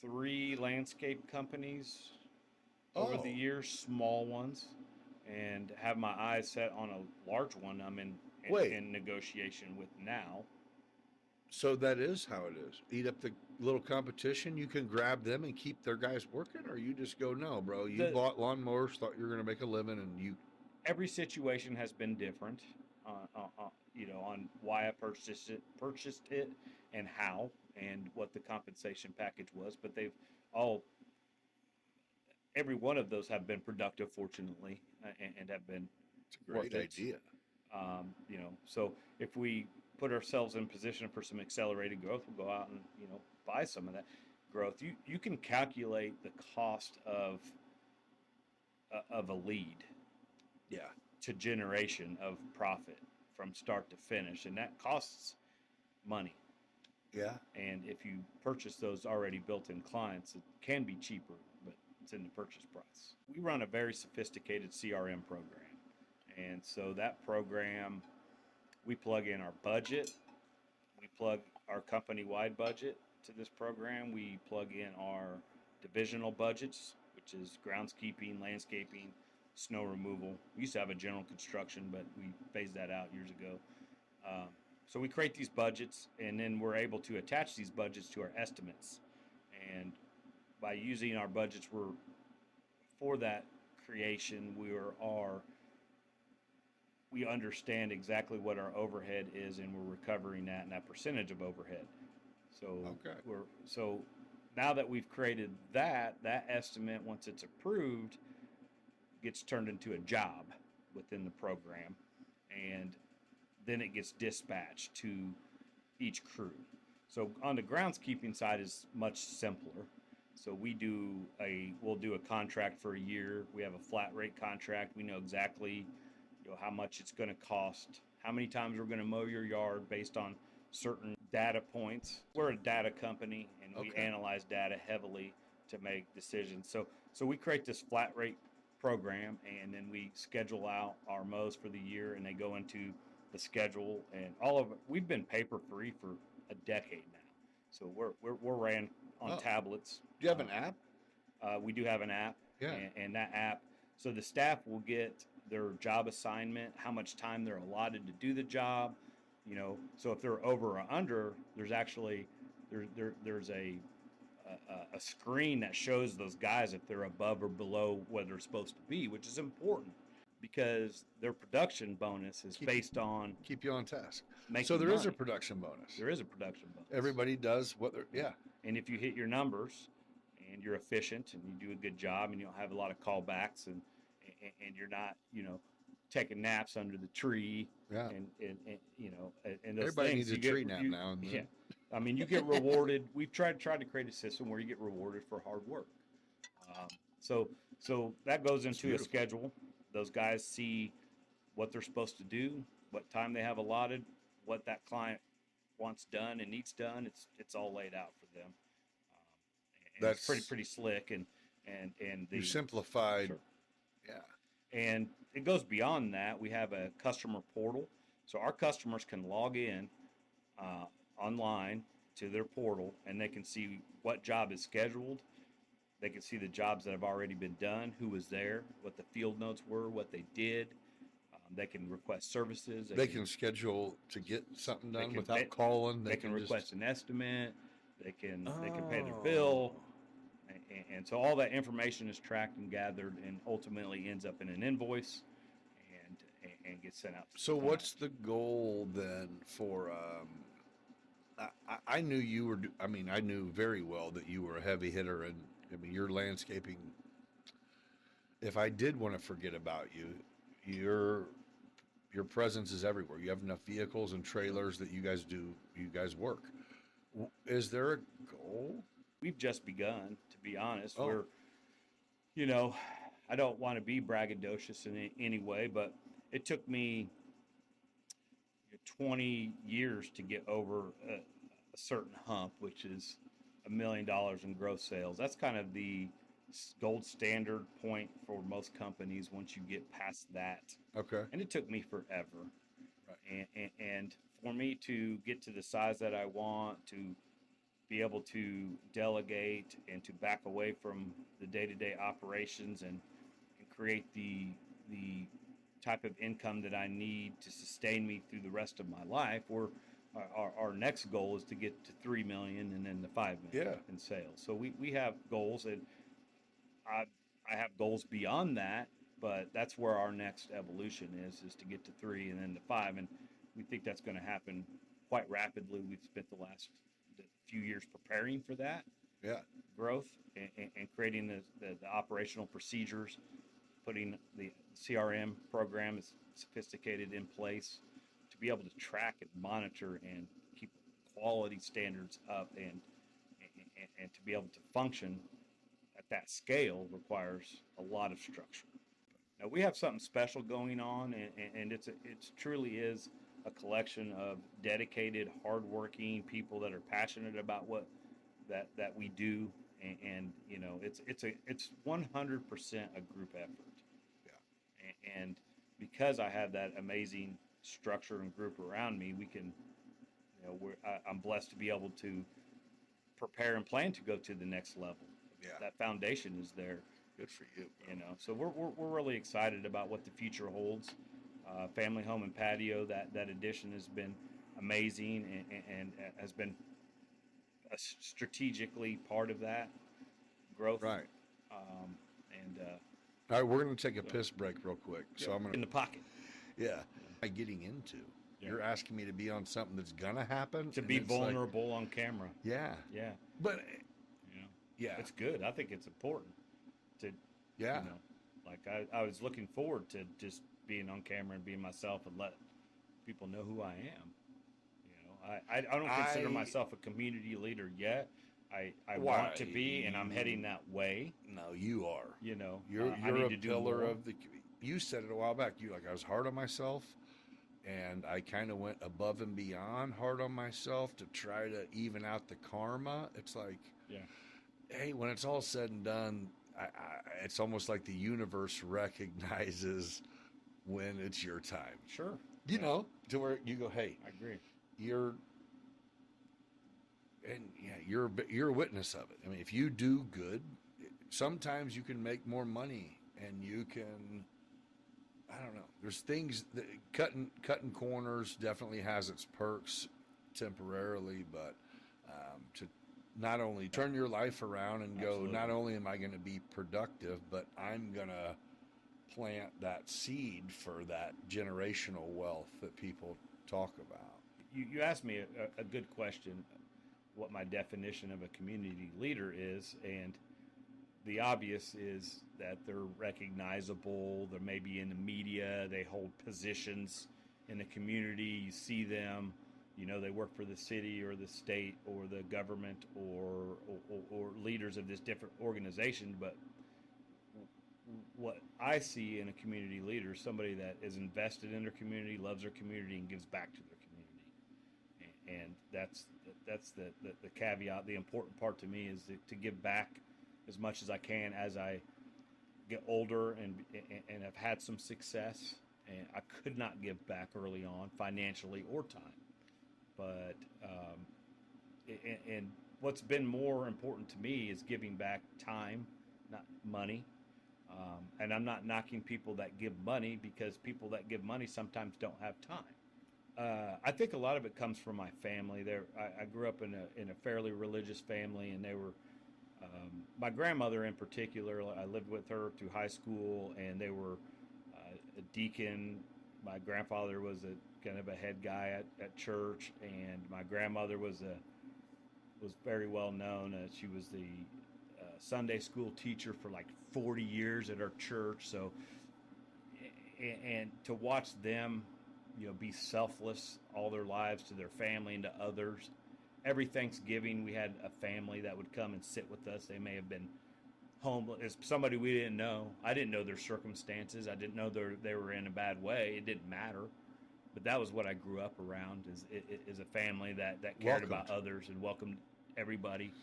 3 landscape companies over the Oh. years, small ones, and have my eyes set on a large one I'm Wait. in negotiation with now. So that is how it is. Eat up the little competition. You can grab them and keep their guys working, or you just go, no, bro. You The- bought lawnmowers, thought you were going to make a living, and you. Every situation has been different, on why I purchased it, and how, and what the compensation package was. But every one of those have been productive, fortunately, and have been It's a great worth it. idea. So if we put ourselves in position for some accelerated growth, we'll go out and, buy some of that growth. You can calculate the cost of a lead Yeah. to generation of profit from start to finish, and that costs money. Yeah. And if you purchase those already built-in clients, it can be cheaper, but it's in the purchase price. We run a very sophisticated CRM program. And so that program, we plug in our budget, we plug our company-wide budget to this program, we plug in our divisional budgets, which is groundskeeping, landscaping, snow removal. We used to have a general construction, but we phased that out years ago. So we create these budgets, and then we're able to attach these budgets to our estimates. And by using our budgets, for that creation, we understand exactly what our overhead is, and we're recovering that and that percentage of overhead. So Okay. so now that we've created that estimate, once it's approved, gets turned into a job within the program, and then it gets dispatched to each crew. So on the groundskeeping side is much simpler. So we'll do a contract for a year. We have a flat rate contract. We know exactly how much it's going to cost, how many times we're going to mow your yard based on certain data points. We're a data company, and we analyze data heavily to make decisions. So we create this flat rate program, and then we schedule out our mows for the year, and they go into the schedule, and all of it. We've been paper free for a decade now, so we're ran on tablets. Do you have an app? We do have an app, Yeah. and that app, so the staff will get their job assignment, how much time they're allotted to do the job. So if they're over or under, there's actually there's a screen that shows those guys if they're above or below where they're supposed to be, which is important because their production bonus is based on Keep you on task. making So there is a money. production bonus. There is a production bonus. Everybody does what they're, yeah. And if you hit your numbers and you're efficient and you do a good job and you don't have a lot of callbacks and you're not, taking naps under the tree. Yeah. And those Everybody things, needs a tree nap now and then. Yeah. I mean, you get rewarded. We've tried to create a system where you get rewarded for hard work. So that goes into a schedule. Those guys see what they're supposed to do, what time they have allotted, what that client wants done and needs done. It's all laid out for them. And That's it's pretty slick, and you simplified. Sure. Yeah. And it goes beyond that. We have a customer portal, so our customers can log in online to their portal, and they can see what job is scheduled. They can see the jobs that have already been done, who was there, what the field notes were, what they did. They can request services. They can schedule to get something done without calling. They can request an estimate. They can pay their bill. And so all that information is tracked and gathered and ultimately ends up in an invoice and gets sent out. So what's the goal then for, I knew you were, I knew very well that you were a heavy hitter, and your landscaping, if I did want to forget about you, your presence is everywhere. You have enough vehicles and trailers that you guys work. Is there a goal? We've just begun, to be honest. Oh. We're, I don't want to be braggadocious in any way, but it took me 20 years to get over a certain hump, which is $1 million in gross sales. That's kind of the gold standard point for most companies once you get past that. Okay. And it took me forever. Right. And for me to get to the size that I want, to be able to delegate and to back away from the day-to-day operations and create the type of income that I need to sustain me through the rest of my life, our next goal is to get to 3 million and then the 5 million in sales. So we have goals, and I have goals beyond that, but that's where our next evolution is to get to 3 and then to 5, and we think that's going to happen quite rapidly. We've spent the last few years preparing for that growth and creating the operational procedures, putting the CRM program is sophisticated in place to be able to track and monitor and keep quality standards up and to be able to function at that scale requires a lot of structure. Now we have something special going on, and it's truly is a collection of dedicated, hardworking people that are passionate about what that we do, and you know it's 100% a group effort. Yeah. And because I have that amazing structure and group around me, we can, you know, I'm blessed to be able to prepare and plan to go to the next level. Yeah. That foundation is there. Good for you, bro. You know, so we're really excited about what the future holds. Family home and patio, that addition has been amazing and has been a strategically part of that growth. Right. And All right, we're going to take a piss break real quick. So I'm going in the pocket. Yeah. Getting into. Yeah. You're asking me to be on something that's going to happen. To and be it's like, vulnerable on camera. yeah. Yeah. But, You know, yeah. it's good. I think it's important to, Yeah. you know, like I was looking forward to just being on camera and being myself and let people know who I am. You know, I don't consider myself a community leader yet. I want to be, and I'm heading that way. No, you are. You know, You're I need a to do pillar more. of the. You said it a while back. You like I was hard on myself, and I kind of went above and beyond hard on myself to try to even out the karma. It's like, Yeah. hey, when it's all said and done, it's almost like the universe recognizes when it's your time. Sure. You know, to where you go, hey, I agree. you're a witness of it. I mean, if you do good, sometimes you can make more money, and you can, I don't know. There's things that cutting corners definitely has its perks temporarily, but to not only turn your life around and go, Absolutely. not only am I going to be productive, but I'm going to plant that seed for that generational wealth that people talk about. You asked me a good question, what my definition of a community leader is, and the obvious is that they're recognizable, they're maybe in the media, they hold positions in the community, you see them, you know, they work for the city or the state or the government or leaders of this different organization. But what I see in a community leader is somebody that is invested in their community, loves their community, and gives back to their community. And that's the caveat. The important part to me is to give back as much as I can as I get older and have had some success. And I could not give back early on, financially or time. But and what's been more important to me is giving back time, not money. And I'm not knocking people that give money, because people that give money sometimes don't have time. I think a lot of it comes from my family. I grew up in a fairly religious family, and they were my grandmother in particular. I lived with her through high school, and they were a deacon. My grandfather was a kind of a head guy at church, and my grandmother was very well known. She was the Sunday school teacher for like 40 years at our church. So, and to watch them, you know, be selfless all their lives to their family and to others. Every Thanksgiving, we had a family that would come and sit with us. They may have been homeless, somebody we didn't know. I didn't know their circumstances. I didn't know they were in a bad way. It didn't matter. But that was what I grew up around, is a family that cared about others and welcomed everybody,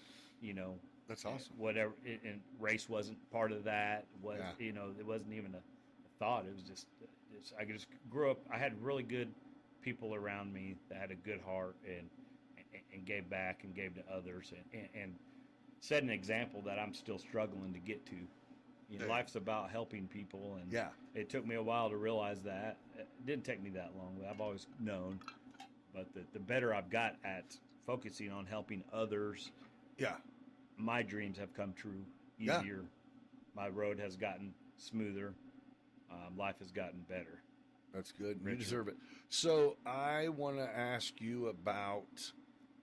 you know. That's awesome. Whatever, and race wasn't part of that. You know, it wasn't even a thought. It was just I just grew up. I had really good people around me that had a good heart and gave back and gave to others and set an example that I'm still struggling to get to. You know, life's about helping people, and it took me a while to realize that. It didn't take me that long. I've always known, but the better I've got at focusing on helping others, my dreams have come true easier. My road has gotten smoother. Life has gotten better. That's good. Richard. You deserve it. So I want to ask you about,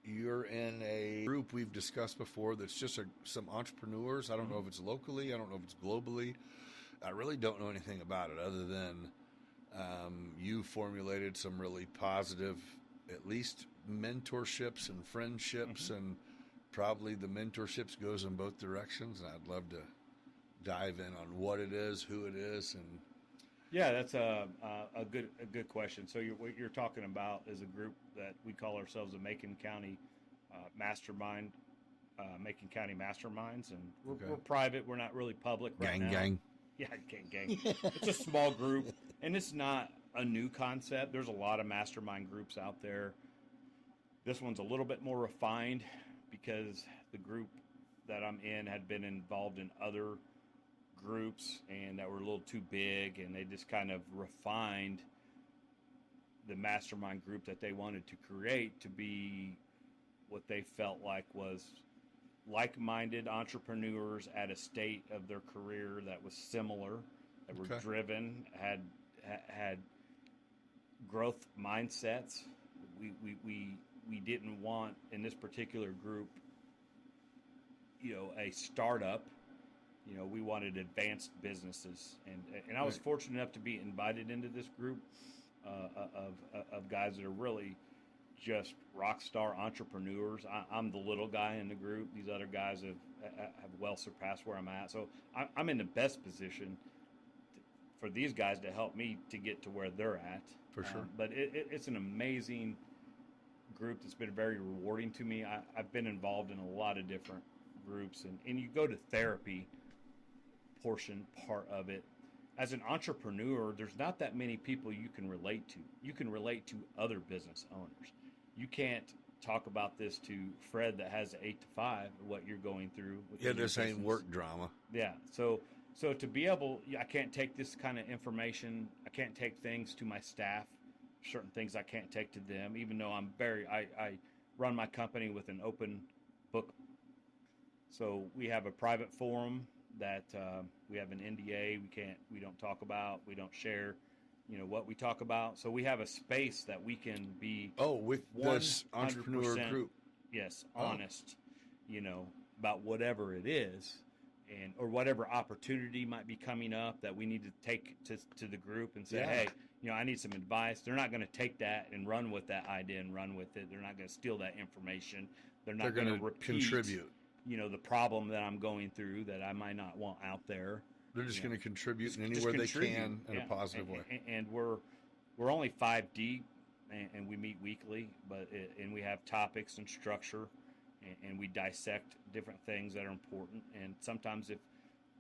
you're in a group we've discussed before that's just some entrepreneurs. I don't know if it's locally. I don't know if it's globally. I really don't know anything about it other than You formulated some really positive, at least mentorships and friendships, and probably the mentorships goes in both directions. And I'd love to dive in on what it is, who it is, and Yeah, that's a good question. So what you're talking about is a group that we call ourselves the Macon County Mastermind, Macon County Masterminds, and we're private. We're not really public right now. gang. Yeah, gang. It's a small group, and it's not a new concept. There's a lot of mastermind groups out there. This one's a little bit more refined because the group that I'm in had been involved in other groups and that were a little too big, and they just kind of refined the mastermind group that they wanted to create to be what they felt like was like-minded entrepreneurs at a state of their career that was similar, that were driven, had growth mindsets. We didn't want in this particular group, a startup. We wanted advanced businesses, and I was fortunate enough to be invited into this group of guys that are really just rock star entrepreneurs. I'm the little guy in the group. These other guys have well surpassed where I'm at. So I'm in the best position for these guys to help me to get to where they're at. For sure. But it's an amazing group that's been very rewarding to me. I've been involved in a lot of different groups, and you go to therapy part of it. As an entrepreneur, there's not that many people you can relate to. You can relate to other business owners. You can't talk about this to Fred that has 8 to 5, what you're going through. This ain't work drama. Yeah. So to be able, I can't take this kind of information. I can't take things to my staff. Certain things I can't take to them, even though I run my company with an open book. So we have a private forum that we have an NDA. We don't talk about. We don't share, what we talk about. So we have a space that we can be. With this entrepreneur group. Yes, honest, about whatever it is, or whatever opportunity might be coming up that we need to take to the group and say, hey, I need some advice. They're not going to take that and run with that idea and run with it. They're not going to steal that information. They're not going to repeat, contribute. The problem that I'm going through that I might not want out there. They're just going to contribute in anywhere they can in a positive way. And we're only 5 deep, and we meet weekly, and we have topics and structure, and we dissect different things that are important. And sometimes if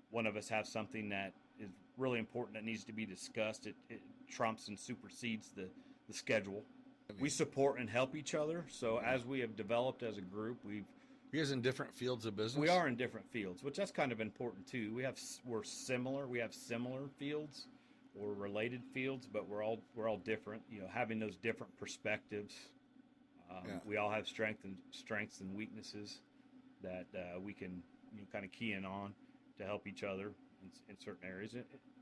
one of us has something that is really important that needs to be discussed, it trumps and supersedes the schedule. We support and help each other. So as we have developed as a group, you guys in different fields of business? We are in different fields, which that's kind of important too. We're similar. We have similar fields or related fields, but we're all different. Having those different perspectives. We all have strengths and weaknesses that we can kind of key in on to help each other in certain areas.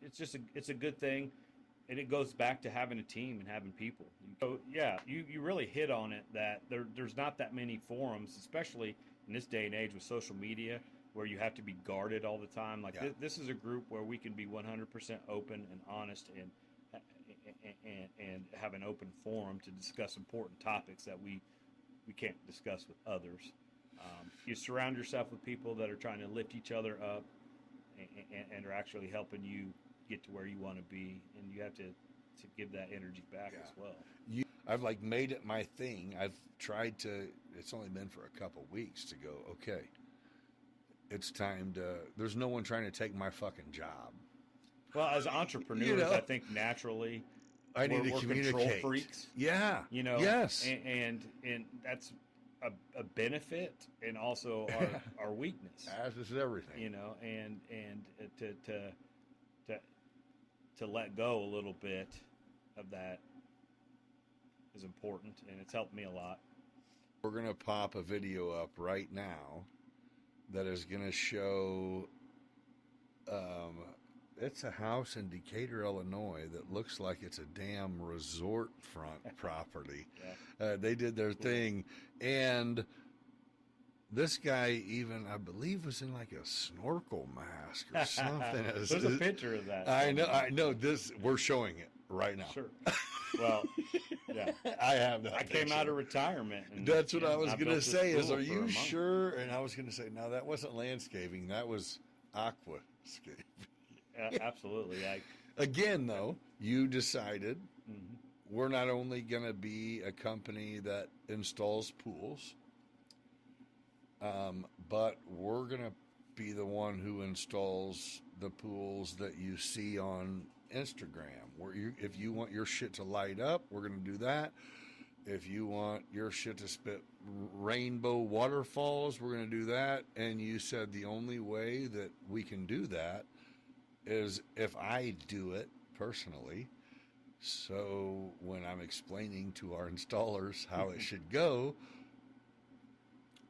It's a good thing, and it goes back to having a team and having people. So yeah, you really hit on it that there's not that many forums, especially in this day and age with social media, where you have to be guarded all the time. This is a group where we can be 100% open and honest and have an open forum to discuss important topics that we can't discuss with others. You surround yourself with people that are trying to lift each other up and are actually helping you get to where you want to be, and you have to give that energy back as well. I've made it my thing. I've tried to, it's only been for a couple weeks to go, okay, it's time to, there's no one trying to take my fucking job. Well, as entrepreneurs, I think naturally we're communicate. Control freaks. Yeah. Yes. And that's a benefit and also our weakness. As is everything. And to let go a little bit of that is important, and it's helped me a lot. We're going to pop a video up right now that is going to show it's a house in Decatur, Illinois that looks like it's a damn resort front property. They did their thing, and this guy even, I believe, was in a snorkel mask or something. There's a picture of that. I know. This, we're showing it right now. Sure. Well, yeah. I have that. I came picture. out of retirement. And, That's what I was going to built this say is, pool are for a you month. sure? And I was going to say, no, that wasn't landscaping. That was aquascape. Absolutely. Again, though, you decided Mhm. we're not only going to be a company that installs pools, but we're going to be the one who installs the pools that you see on Instagram. If you want your shit to light up, we're going to do that. If you want your shit to spit rainbow waterfalls, we're going to do that. And you said the only way that we can do that is if I do it personally. So when I'm explaining to our installers how it should go,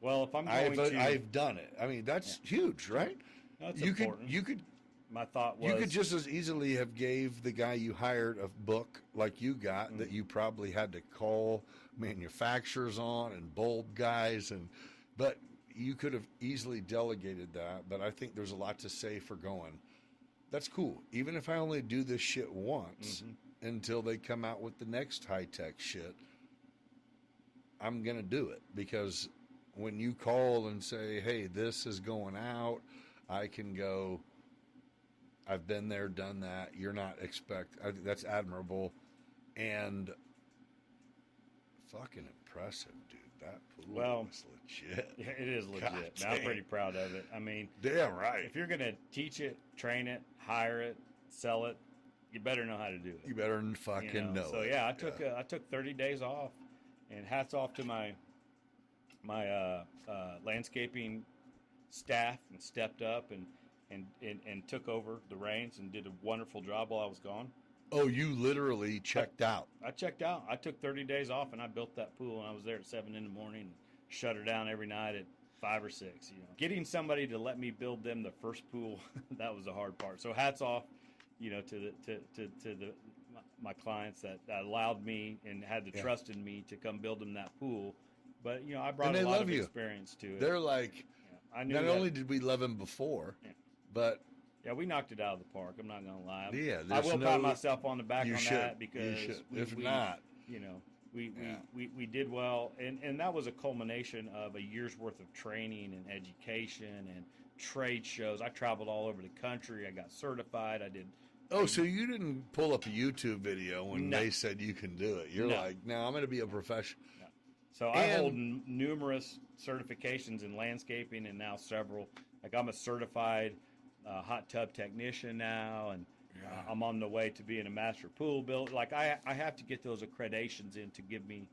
Well, if I'm going I've done it. I mean, that's huge, right? That's you important. could My thought was you could just as easily have gave the guy you hired a book like you got that you probably had to call manufacturers on and bulb guys, but you could have easily delegated that. But I think there's a lot to say for going, that's cool. Even if I only do this shit once until they come out with the next high-tech shit, I'm going to do it. Because when you call and say, hey, this is going out, I can go, I've been there, done that. You're not I think that's admirable and fucking impressive, dude. That pool was legit. Yeah, it is legit. God Man, I'm damn. pretty proud of it. I mean, Damn right. if you're going to teach it, train it, hire it, sell it, you better know how to do it. You better fucking know. So it. yeah, I took 30 days off, and hats off to my landscaping staff, and stepped up and took over the reins and did a wonderful job while I was gone. Oh, you literally checked out. I checked out. I took 30 days off, and I built that pool, and I was there at 7 in the morning and shut her down every night at 5 or 6. Getting somebody to let me build them the first pool, that was the hard part. So hats off, to my clients that allowed me and had the trust in me to come build them that pool. But I brought a lot of experience to it. They're like, I knew not only did we love him before, but yeah, we knocked it out of the park. I'm not gonna lie. Yeah, I will pat myself on the back on that because if not, we did well, and that was a culmination of a year's worth of training and education and trade shows. I traveled all over the country. I got certified. I did. Oh, so you didn't pull up a YouTube video when they said you can do it? You're like, no, I'm going to be a professional. No. So I hold numerous certifications in landscaping, and now several. Like I'm a certified hot tub technician now, and I'm on the way to being a master pool builder. Like I have to get those accreditations in to give me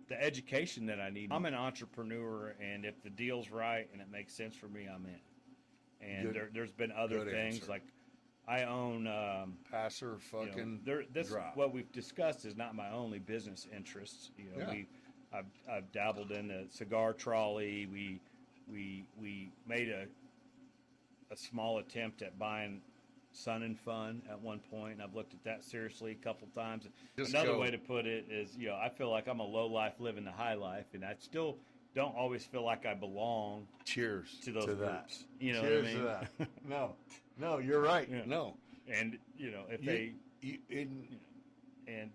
the education that I need. I'm an entrepreneur, and if the deal's right and it makes sense for me, I'm in. And there's been other things answer. like I own passer fucking. This drop. What we've discussed is not my only business interests. I've dabbled in the cigar trolley. We made a small attempt at buying sump'n at one point, and I've looked at that seriously a couple times. Another way to put it is, I feel like I'm a low life living the high life, and I still don't always feel like I belong. Cheers to those groups. You know Cheers what I mean? to that. No, you're right. Yeah. No, and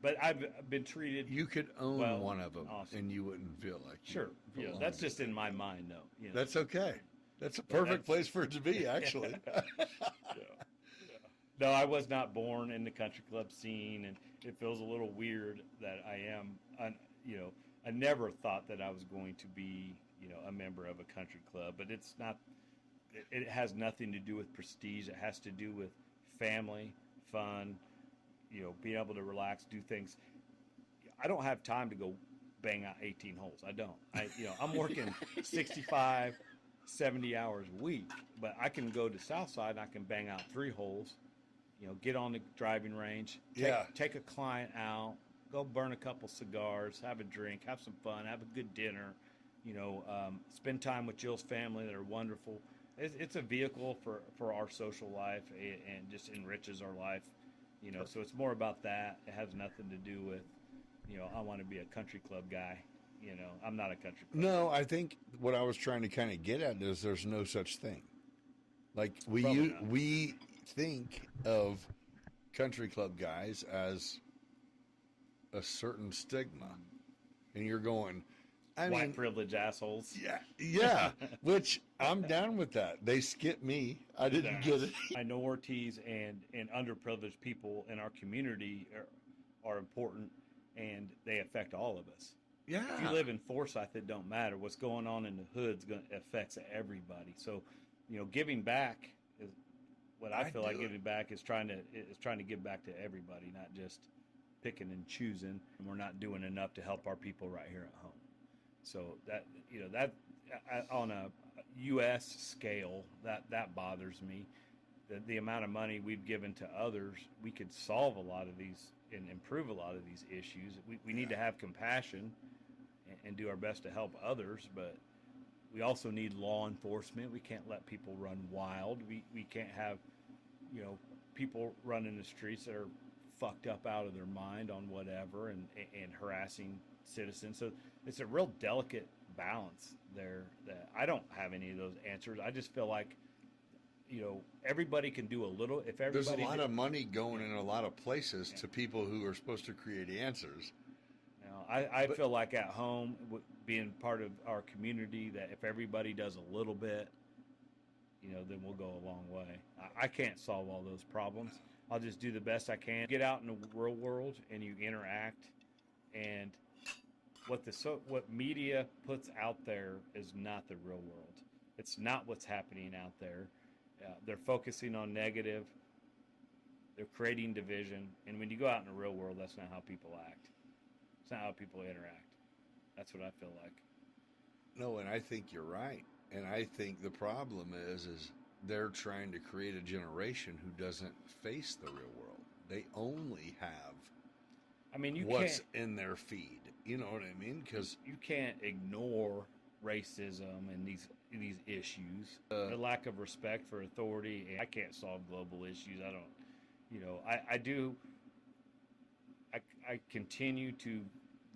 but I've been treated. You could own one of them, awesome. and you wouldn't feel like Sure. That's just in my mind, though. That's okay. That's a perfect place for it to be, actually. No, I was not born in the country club scene, and it feels a little weird that I am. I never thought that I was going to be, a member of a country club, but it's not. It has nothing to do with prestige. It has to do with family, fun, being able to relax, do things. I don't have time to go bang out 18 holes. I don't. I'm working 65, 70 hours a week, but I can go to Southside and I can bang out 3 holes, get on the driving range, take a client out, go burn a couple cigars, have a drink, have some fun, have a good dinner, spend time with Jill's family that are wonderful. It's a vehicle for our social life and just enriches our life, so it's more about that. It has nothing to do with, I want to be a country club guy. I'm not a country club No, I think what I was trying to kind of get at is there's no such thing. Like we think of country club guys as a certain stigma, and you're going, I White mean, privilege assholes. yeah, which I'm down with that. They skipped me. I didn't get it. Minorities and underprivileged people in our community are important, and they affect all of us. Yeah. If you live in Forsyth, it don't matter. What's going on in the hood's going to affects everybody. So, giving back is what I feel like giving back is trying to give back to everybody, not just picking and choosing. And we're not doing enough to help our people right here at home. So that on a U.S. scale, that bothers me. The amount of money we've given to others, we could solve a lot of these and improve a lot of these issues. We need to have compassion and do our best to help others, but we also need law enforcement. We can't let people run wild. We can't have people running the streets that are fucked up out of their mind on whatever and harassing citizens. So it's a real delicate balance there that I don't have any of those answers. I just feel like everybody can do a little. If everybody, there's a lot of money going in a lot of places to people who are supposed to create answers. I feel like at home, being part of our community, that if everybody does a little bit, then we'll go a long way. I can't solve all those problems. I'll just do the best I can. Get out in the real world and you interact, and what media puts out there is not the real world. It's not what's happening out there. They're focusing on negative. They're creating division, and when you go out in the real world, that's not how people act. It's not how people interact. That's what I feel like. No, and I think you're right. And I think the problem is they're trying to create a generation who doesn't face the real world. They only have what's in their feed. You know what I mean? Because you can't ignore racism and these issues. The lack of respect for authority. I can't solve global issues. I don't. I do. I continue to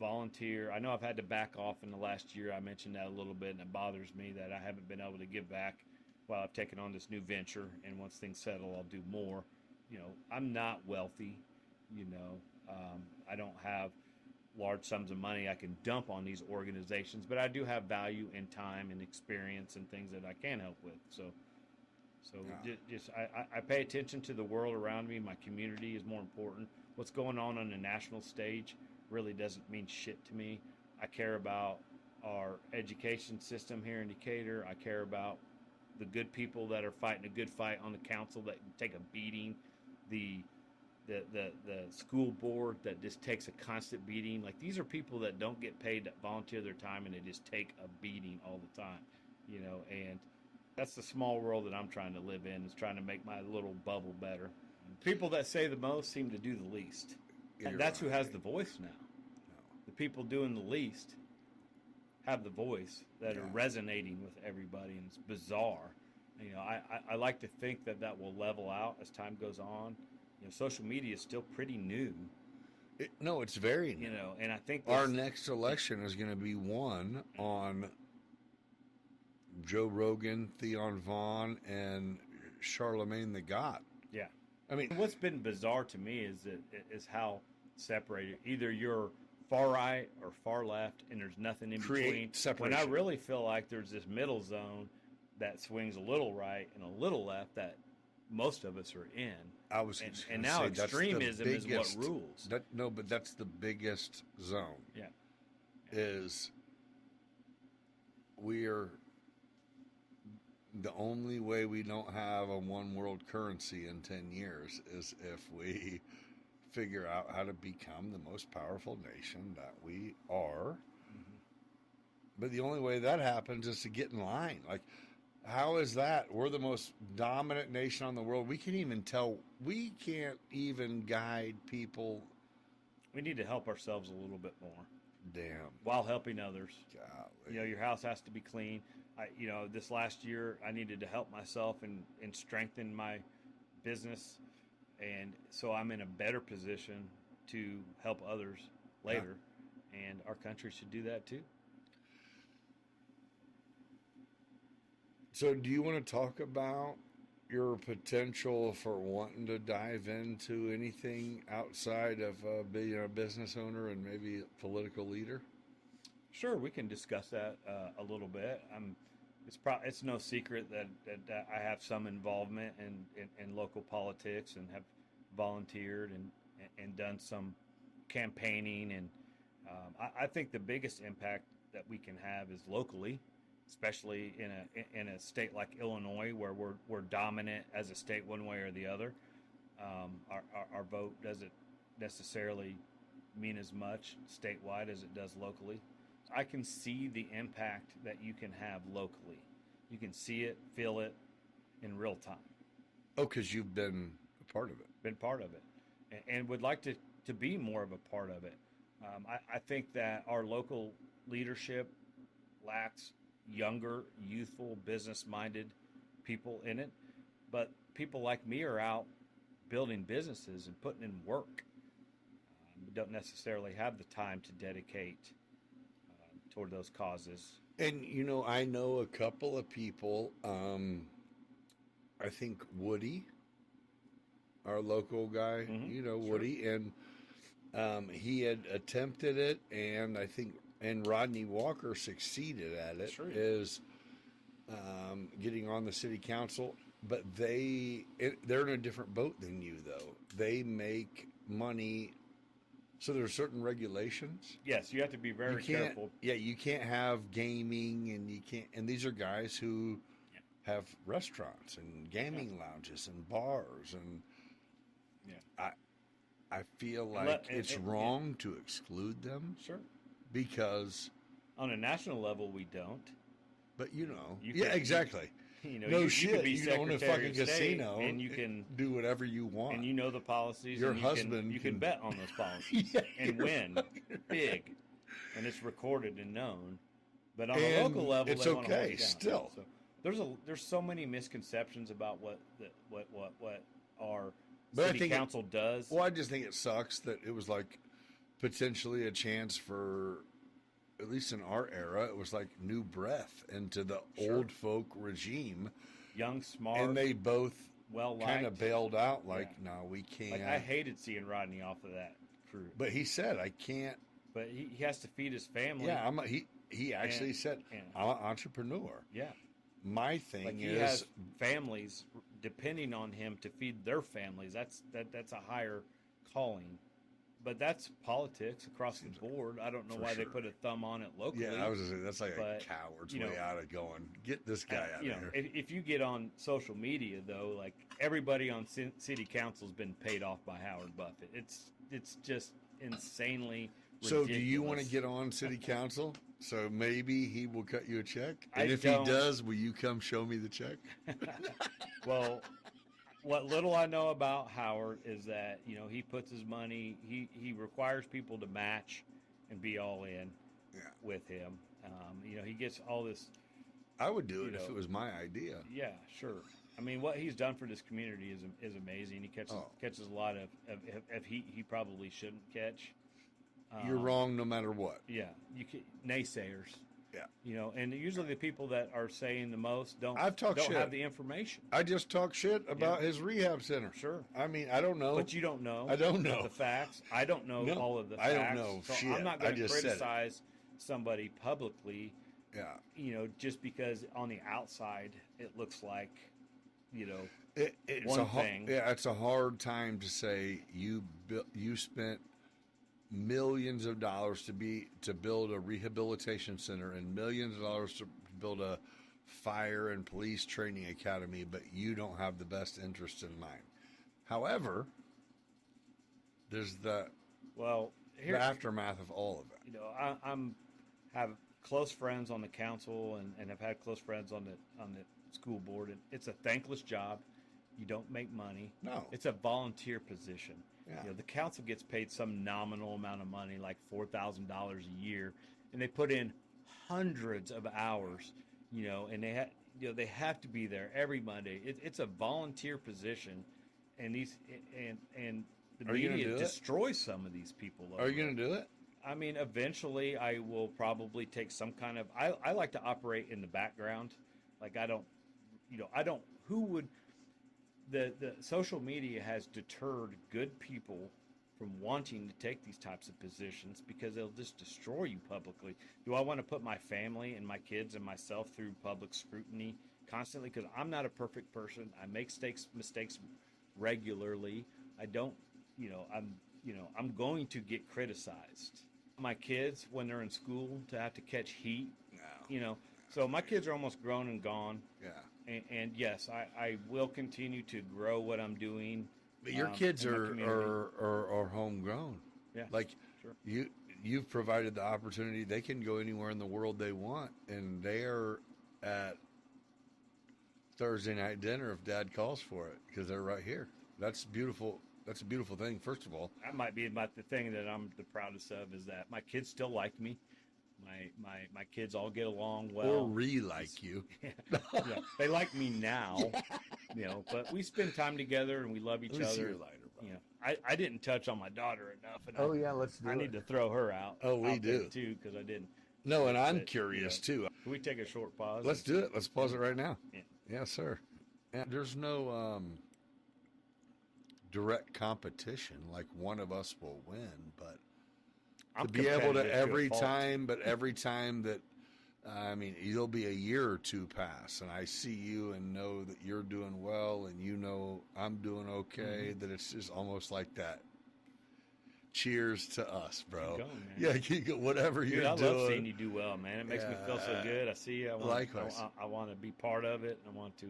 volunteer. I know I've had to back off in the last year. I mentioned that a little bit, and it bothers me that I haven't been able to give back while I've taken on this new venture. And once things settle, I'll do more. I'm not wealthy. I don't have large sums of money I can dump on these organizations, but I do have value in time and experience and things that I can help with. So I pay attention to the world around me. My community is more important. What's going on the national stage really doesn't mean shit to me. I care about our education system here in Decatur. I care about the good people that are fighting a good fight on the council that take a beating. The school board that just takes a constant beating. Like, these are people that don't get paid to volunteer their time, and they just take a beating all the time. And that's the small world that I'm trying to live in, is trying to make my little bubble better. People that say the most seem to do the least. And that's who has the voice now. The people doing the least have the voice that are resonating with everybody, and it's bizarre. I like to think that will level out as time goes on. Social media is still pretty new. It's very new. And I think our next election is going to be won on Joe Rogan, Theon Vaughn, and Charlemagne the God. Yeah. I mean, what's been bizarre to me is how separated. Either you're far right or far left, and there's nothing in between. Separation. When I really feel like there's this middle zone that swings a little right and a little left that most of us are in. And now extremism is what rules. But that's the biggest zone. Yeah. Is we're the only way we don't have a one world currency in 10 years is if we figure out how to become the most powerful nation that we are. Mm-hmm. But the only way that happens is to get in line. Like, how is that? We're the most dominant nation on the world. We can't even guide people. We need to help ourselves a little bit more. Damn. While helping others. Golly. Your house has to be clean. This last year I needed to help myself and strengthen my business. And so I'm in a better position to help others later. Yeah. And our country should do that too. So do you want to talk about your potential for wanting to dive into anything outside of being a business owner and maybe a political leader? Sure, we can discuss that a little bit. It's no secret that I have some involvement in local politics and have volunteered and done some campaigning. And I think the biggest impact that we can have is locally, especially in a state like Illinois, where we're dominant as a state one way or the other. Our vote doesn't necessarily mean as much statewide as it does locally. I can see the impact that you can have locally. You can see it, feel it in real time. Oh, because you've been a part of it. Been part of it, and would like to be more of a part of it. I think that our local leadership lacks younger, youthful, business-minded people in it, but people like me are out building businesses and putting in work. We don't necessarily have the time to dedicate toward those causes. And, I know a couple of people. I think Woody, our local guy, Woody, and he had attempted it, and I think, and Rodney Walker succeeded at it, Sure. is getting on the city council. But they're in a different boat than you, though. They make money. So there are certain regulations. Yes, you have to be very careful. Yeah, you can't have gaming, and these are guys who have restaurants and gaming lounges and bars, and I feel like it's wrong to exclude them. Sure. Because on a national level, we don't. But exactly. You could be you own a fucking casino and you can do whatever you want. And the policies. Your and husband you can bet on those policies and win big, and it's recorded and known. But on a local level, it's they want to hold okay it down. still. So there's so many misconceptions about what our But city council does. Well, I just think it sucks that it was like potentially a chance for, at least in our era, it was like new breath into the old folk regime. Young, smart, and they both well-liked. kind of bailed out like, no, we can't. Like, I hated seeing Rodney off of that crew. But he said, I can't. But he has to feed his family. Yeah, he actually said, I'm an entrepreneur. Yeah. My thing he has families depending on him to feed their families. That's a higher calling. But that's politics across the board. I don't know why they put a thumb on it locally. Yeah, I was going to say, that's like a coward's way out of going, get this guy out of here. If you get on social media, though, like everybody on city council's been paid off by Howard Buffett. It's just insanely ridiculous. So do you want to get on city council? So maybe he will cut you a check? And if don't. he does, will you come show me the check? Well, what little I know about Howard is that, he puts his money, he requires people to match and be all in with him. He gets all this. I would do it if it was my idea. Yeah, sure. I mean, what he's done for this community is amazing. He catches a lot of heat he probably shouldn't catch. You're wrong no matter what. Yeah, naysayers. Yeah. And usually the people that are saying the most don't have the information. I just talk shit about his rehab center. Sure. I mean, I don't know. But you don't know. I don't know the facts. I don't know all of the facts. I don't know so shit. I'm not going to criticize somebody publicly. Yeah. Just because on the outside it looks like, it's one thing. Yeah, it's a hard time to say you spent millions of dollars to build a rehabilitation center and millions of dollars to build a fire and police training academy, but you don't have the best interest in mind. However, there's the aftermath of all of it. I'm have close friends on the council and have had close friends on the school board, and it's a thankless job. You don't make money. No, it's a volunteer position. Yeah. The council gets paid some nominal amount of money, like $4,000 a year, and they put in hundreds of hours. And they have to be there every Monday. It's a volunteer position, and the media destroys some of these people. Are you going to do it? I mean, eventually, I will probably take some kind of. I like to operate in the background, like I don't. Who would the social media has deterred good people from wanting to take these types of positions because they'll just destroy you publicly. Do I want to put my family and my kids and myself through public scrutiny constantly? Because I'm not a perfect person. I make mistakes regularly. I don't, I'm going to get criticized. My kids, when they're in school, to have to catch heat, so my kids are almost grown and gone. Yeah. And yes, I will continue to grow what I'm doing. But your kids in my community. are homegrown. Yeah, Like sure. you've provided the opportunity. They can go anywhere in the world they want, and they are at Thursday night dinner if Dad calls for it because they're right here. That's beautiful. That's a beautiful thing. First of all, That might be about the thing that I'm the proudest of is that my kids still like me. My kids all get along well. or like you. Yeah, they like me now, but we spend time together and we love each Let me see other. your lighter, brother. I didn't touch on my daughter enough, and Let's do I need to throw her out. Oh, we out there do. too because I didn't. No, and I'm But, curious too. Can we take a short pause? Let's do it. Let's pause it right now. Yeah. Yes, sir. And there's no direct competition like one of us will win, but I'm to be able to competitive every a fault. time that it'll be a year or two pass and I see you and know that you're doing well and I'm doing okay, that it's just almost like that. Cheers to us, bro. Keep going, man. Yeah, keep going. Whatever Dude, you're I doing. love seeing you do well, man. It makes me feel so good. I see you. Likewise. I want to be part of it. I want to.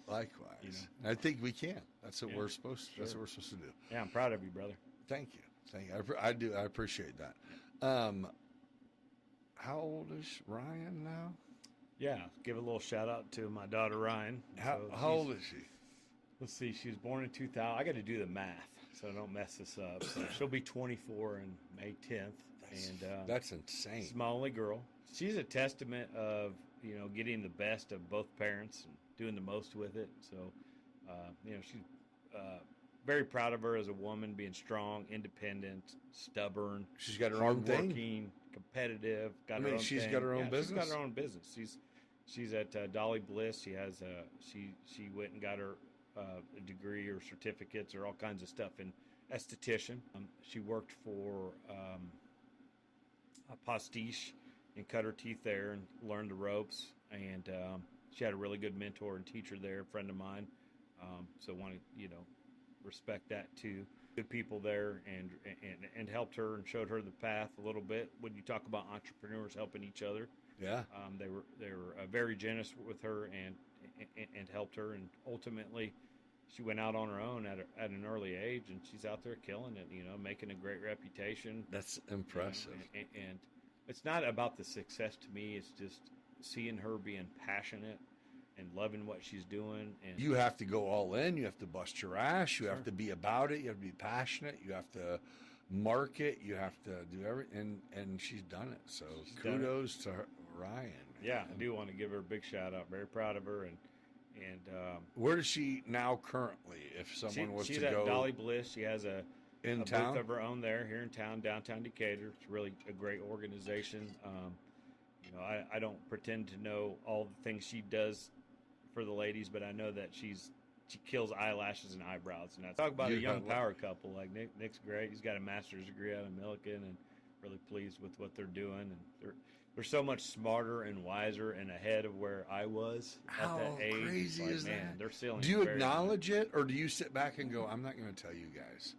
Likewise. I think we can. That's what Yeah, we're supposed to. That's sure. what we're supposed to do. Yeah, I'm proud of you, brother. Thank you. I do. I appreciate that. How old is Ryan now? Yeah, give a little shout out to my daughter Ryan. How So old is she? Let's see. She was born in 2000. I got to do the math so I don't mess this up. So she'll be 24 in May 10th, That's insane. she's my only girl. She's a testament of getting the best of both parents and doing the most with it. So she's very proud of her as a woman, being strong, independent, stubborn. She's got her own thing. Hardworking, competitive. She's got her own business. She's got her own business. She's at Dolly Bliss. She has she went and got her a degree or certificates or all kinds of stuff in esthetician. She worked for a pastiche and cut her teeth there and learned the ropes. And she had a really good mentor and teacher there, a friend of mine. So want to respect that too. Good people there and helped her and showed her the path a little bit. When you talk about entrepreneurs helping each other, Yeah. they were very generous with her and helped her, and ultimately she went out on her own at an early age, and she's out there killing it, making a great reputation. That's impressive. And it's not about the success to me. It's just seeing her being passionate and loving what she's doing. And You have to go all in. You have to bust your ass. You Sure. have to be about it. You have to be passionate. You have to market. You have to do everything. And she's done it. So She's done it. kudos to her, Ryan. yeah, man. I do want to give her a big shout out. Very proud of her. And Where is she now currently? If someone was she's to at go Dolly Bliss. She has a in a town, booth of her own there here in town, downtown Decatur. It's really a great organization. I don't pretend to know all the things she does for the ladies, but I know that she kills eyelashes and eyebrows. And I talk about a young power couple. Like Nick's great. He's got a master's degree out of Millikan, and really pleased with what they're doing. And they're so much smarter and wiser and ahead of where I was How at that age. crazy Like, is man, that? They're sailing. Do you very acknowledge it, or do you sit back and go, "I'm not going to tell you guys"?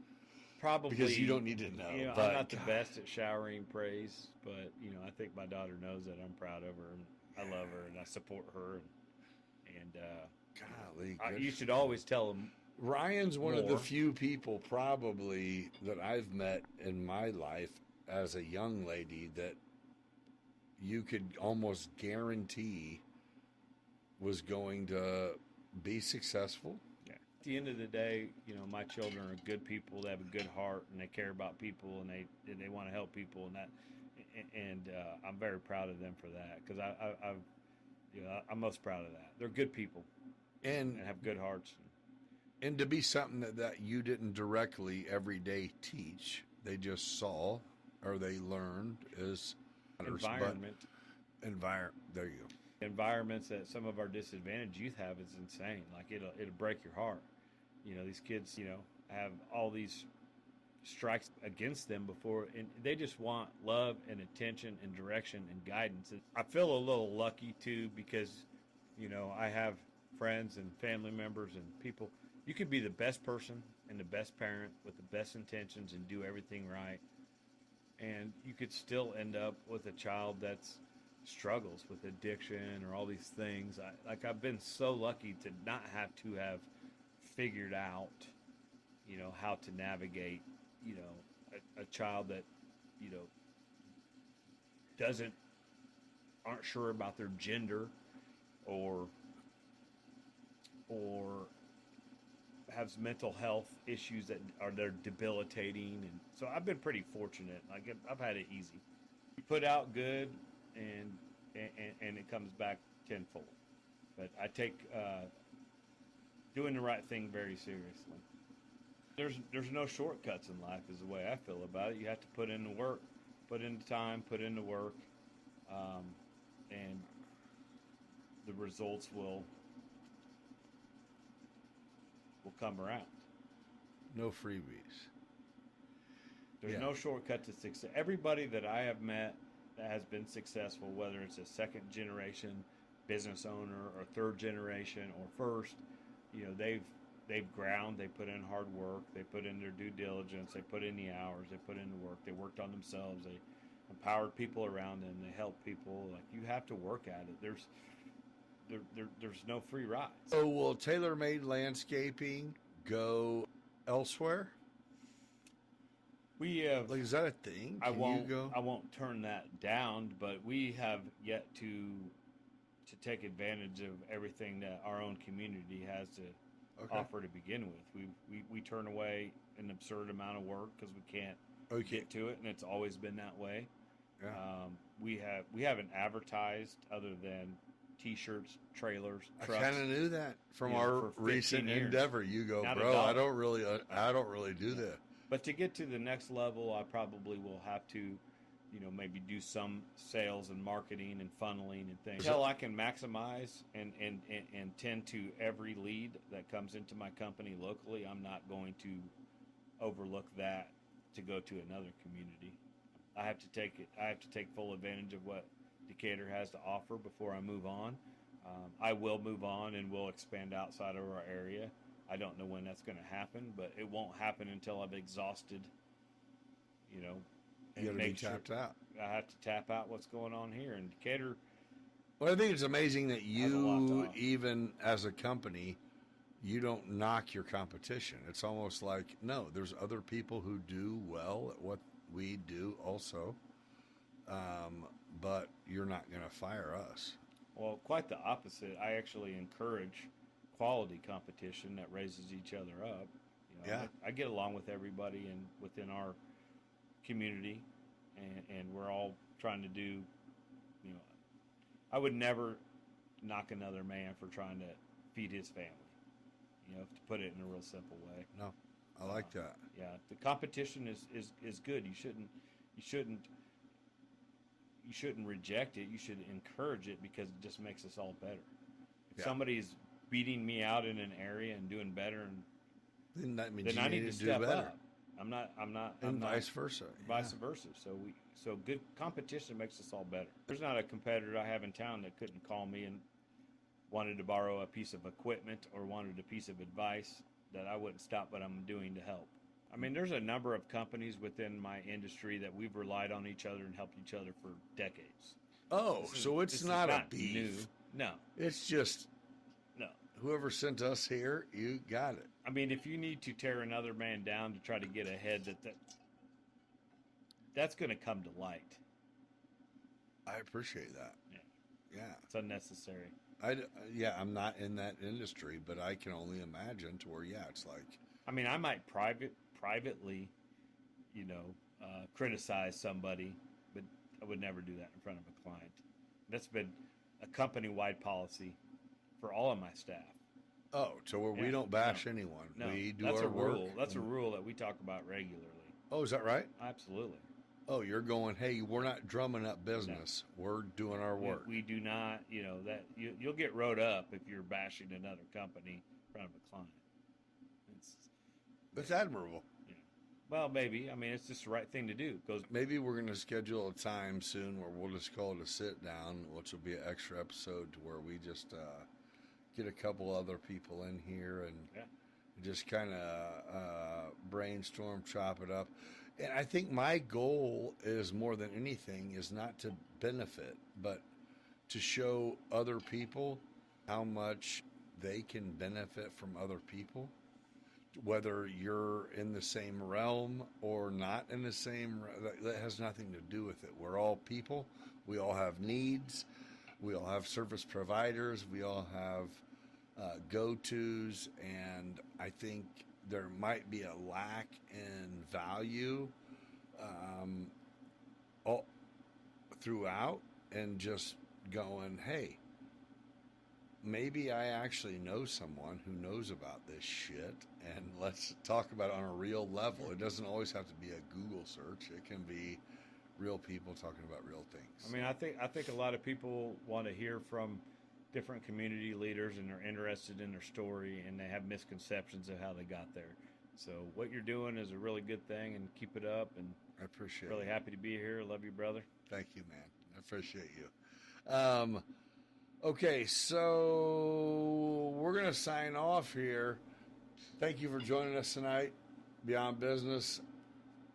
Probably Because you don't need to know. But I'm not the God. best at showering praise, but I think my daughter knows that I'm proud of her and I love her and I support her. And Golly, you should always tell them. Ryan's one of the more. few people probably that I've met in my life as a young lady that you could almost guarantee was going to be successful. Yeah. At the end of the day, my children are good people. They have a good heart and they care about people and they want to help people and I'm very proud of them for that because I'm most proud of that. They're good people And and have good hearts. and to be something that you didn't directly every day teach, they just saw or they learned is Environment. There you go. Environments that some of our disadvantaged youth have is insane. Like it'll break your heart. These kids, have all these strikes against them before, and they just want love and attention and direction and guidance. I feel a little lucky too because, I have friends and family members and people. You could be the best person and the best parent with the best intentions and do everything right, and you could still end up with a child that's struggles with addiction or all these things. I've been so lucky to not have to have figured out, how to navigate, a child that, you know, doesn't aren't sure about their gender or or has mental health issues that they're debilitating, and so I've been pretty fortunate. I've had it easy. You put out good, and and it comes back tenfold. But I take doing the right thing very seriously. There's no shortcuts in life, is the way I feel about it. You have to put in the work, put in the time, put in the work, and the results will come around. No freebies. There's no shortcut to success. Everybody that I have met that has been successful, whether it's a second generation business owner or third generation or first, they've ground, they put in hard work, they put in their due diligence, they put in the hours, they put in the work, they worked on themselves, they empowered people around them, they helped people. Like, you have to work at it. There's no free rides. So will tailor-made landscaping go elsewhere? We have. Like, is that a thing? I won't turn that down, but we have yet to take advantage of everything that our own community has to offer to begin with. We turn away an absurd amount of work because we can't get to it, and it's always been that way. Yeah. We haven't advertised other than T-shirts, trailers, trucks. I kind of knew that from our recent endeavor. You go, Not bro. I don't really do that. But to get to the next level, I probably will have to, maybe do some sales and marketing and funneling and things. Until I can maximize and tend to every lead that comes into my company locally, I'm not going to overlook that to go to another community. I have to take full advantage of what Decatur has to offer before I move on. I will move on and will expand outside of our area. I don't know when that's going to happen, but it won't happen until I've exhausted, and you got to be tapped out. I have to tap out what's going on here in Decatur. Well, I think it's amazing that you, even as a company, you don't knock your competition. It's almost like, no, there's other people who do well at what we do also, but you're not going to fire us. Well, quite the opposite. I actually encourage quality competition that raises each other up. I get along with everybody and within our community, and we're all trying to do. I would never knock another man for trying to feed his family. To put it in a real simple way. No, I like that. Yeah, the competition is good. You shouldn't reject it. You should encourage it because it just makes us all better. If somebody's beating me out in an area and doing better, then that means I need to do step better. up. I'm not. And vice versa. Vice versa. So good competition makes us all better. There's not a competitor I have in town that couldn't call me and wanted to borrow a piece of equipment or wanted a piece of advice that I wouldn't stop what I'm doing to help. I mean, there's a number of companies within my industry that we've relied on each other and helped each other for decades. Oh, so it's not a beef. New. No. It's just no. Whoever sent us here, you got it. I mean, if you need to tear another man down to try to get ahead, that's going to come to light. I appreciate that. Yeah. It's unnecessary. I'm not in that industry, but I can only imagine to where, it's like. I mean, I might privately, criticize somebody, but I would never do that in front of a client. That's been a company-wide policy for all of my staff. Oh, so where we don't bash anyone. No, we do that's our a work. rule. That's a rule that we talk about regularly. Oh, is that right? Absolutely. Oh, you're going, hey, we're not drumming up business. No. We're doing our work. We do not, that you'll get wrote up if you're bashing another company in front of a client. It's admirable. Well, maybe. I mean, it's just the right thing to do. Goes. Maybe we're going to schedule a time soon where we'll just call it a sit down, which will be an extra episode to where we just get a couple other people in here and just kind of brainstorm, chop it up. And I think my goal is more than anything is not to benefit, but to show other people how much they can benefit from other people. Whether you're in the same realm or not in the same, that has nothing to do with it. We're all people. We all have needs. We all have service providers. We all have go-tos. And I think there might be a lack in value all throughout, and just going, hey, maybe I actually know someone who knows about this shit, and let's talk about it on a real level. It doesn't always have to be a Google search. It can be real people talking about real things. I mean, I think a lot of people want to hear from different community leaders, and they're interested in their story, and they have misconceptions of how they got there. So what you're doing is a really good thing, and keep it up. And I appreciate really it. happy to be here. Love you, brother. Thank you, man. I appreciate you. Okay, so we're going to sign off here. Thank you for joining us tonight. Beyond Business.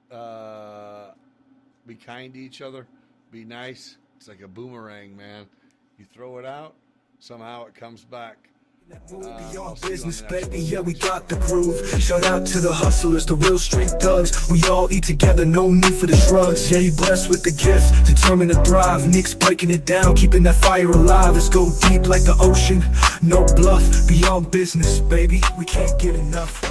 Be kind to each other. Be nice. It's like a boomerang, man. You throw it out, somehow it comes back. Beyond business, baby, yeah, we got the groove. Shout out to the hustlers, the real street thugs. We all eat together, no need for the drugs. Yeah, you blessed with the gift, determined to thrive. Nick's breaking it down, keeping that fire alive. Let's go deep like the ocean, no bluff. Beyond business, baby, we can't get enough.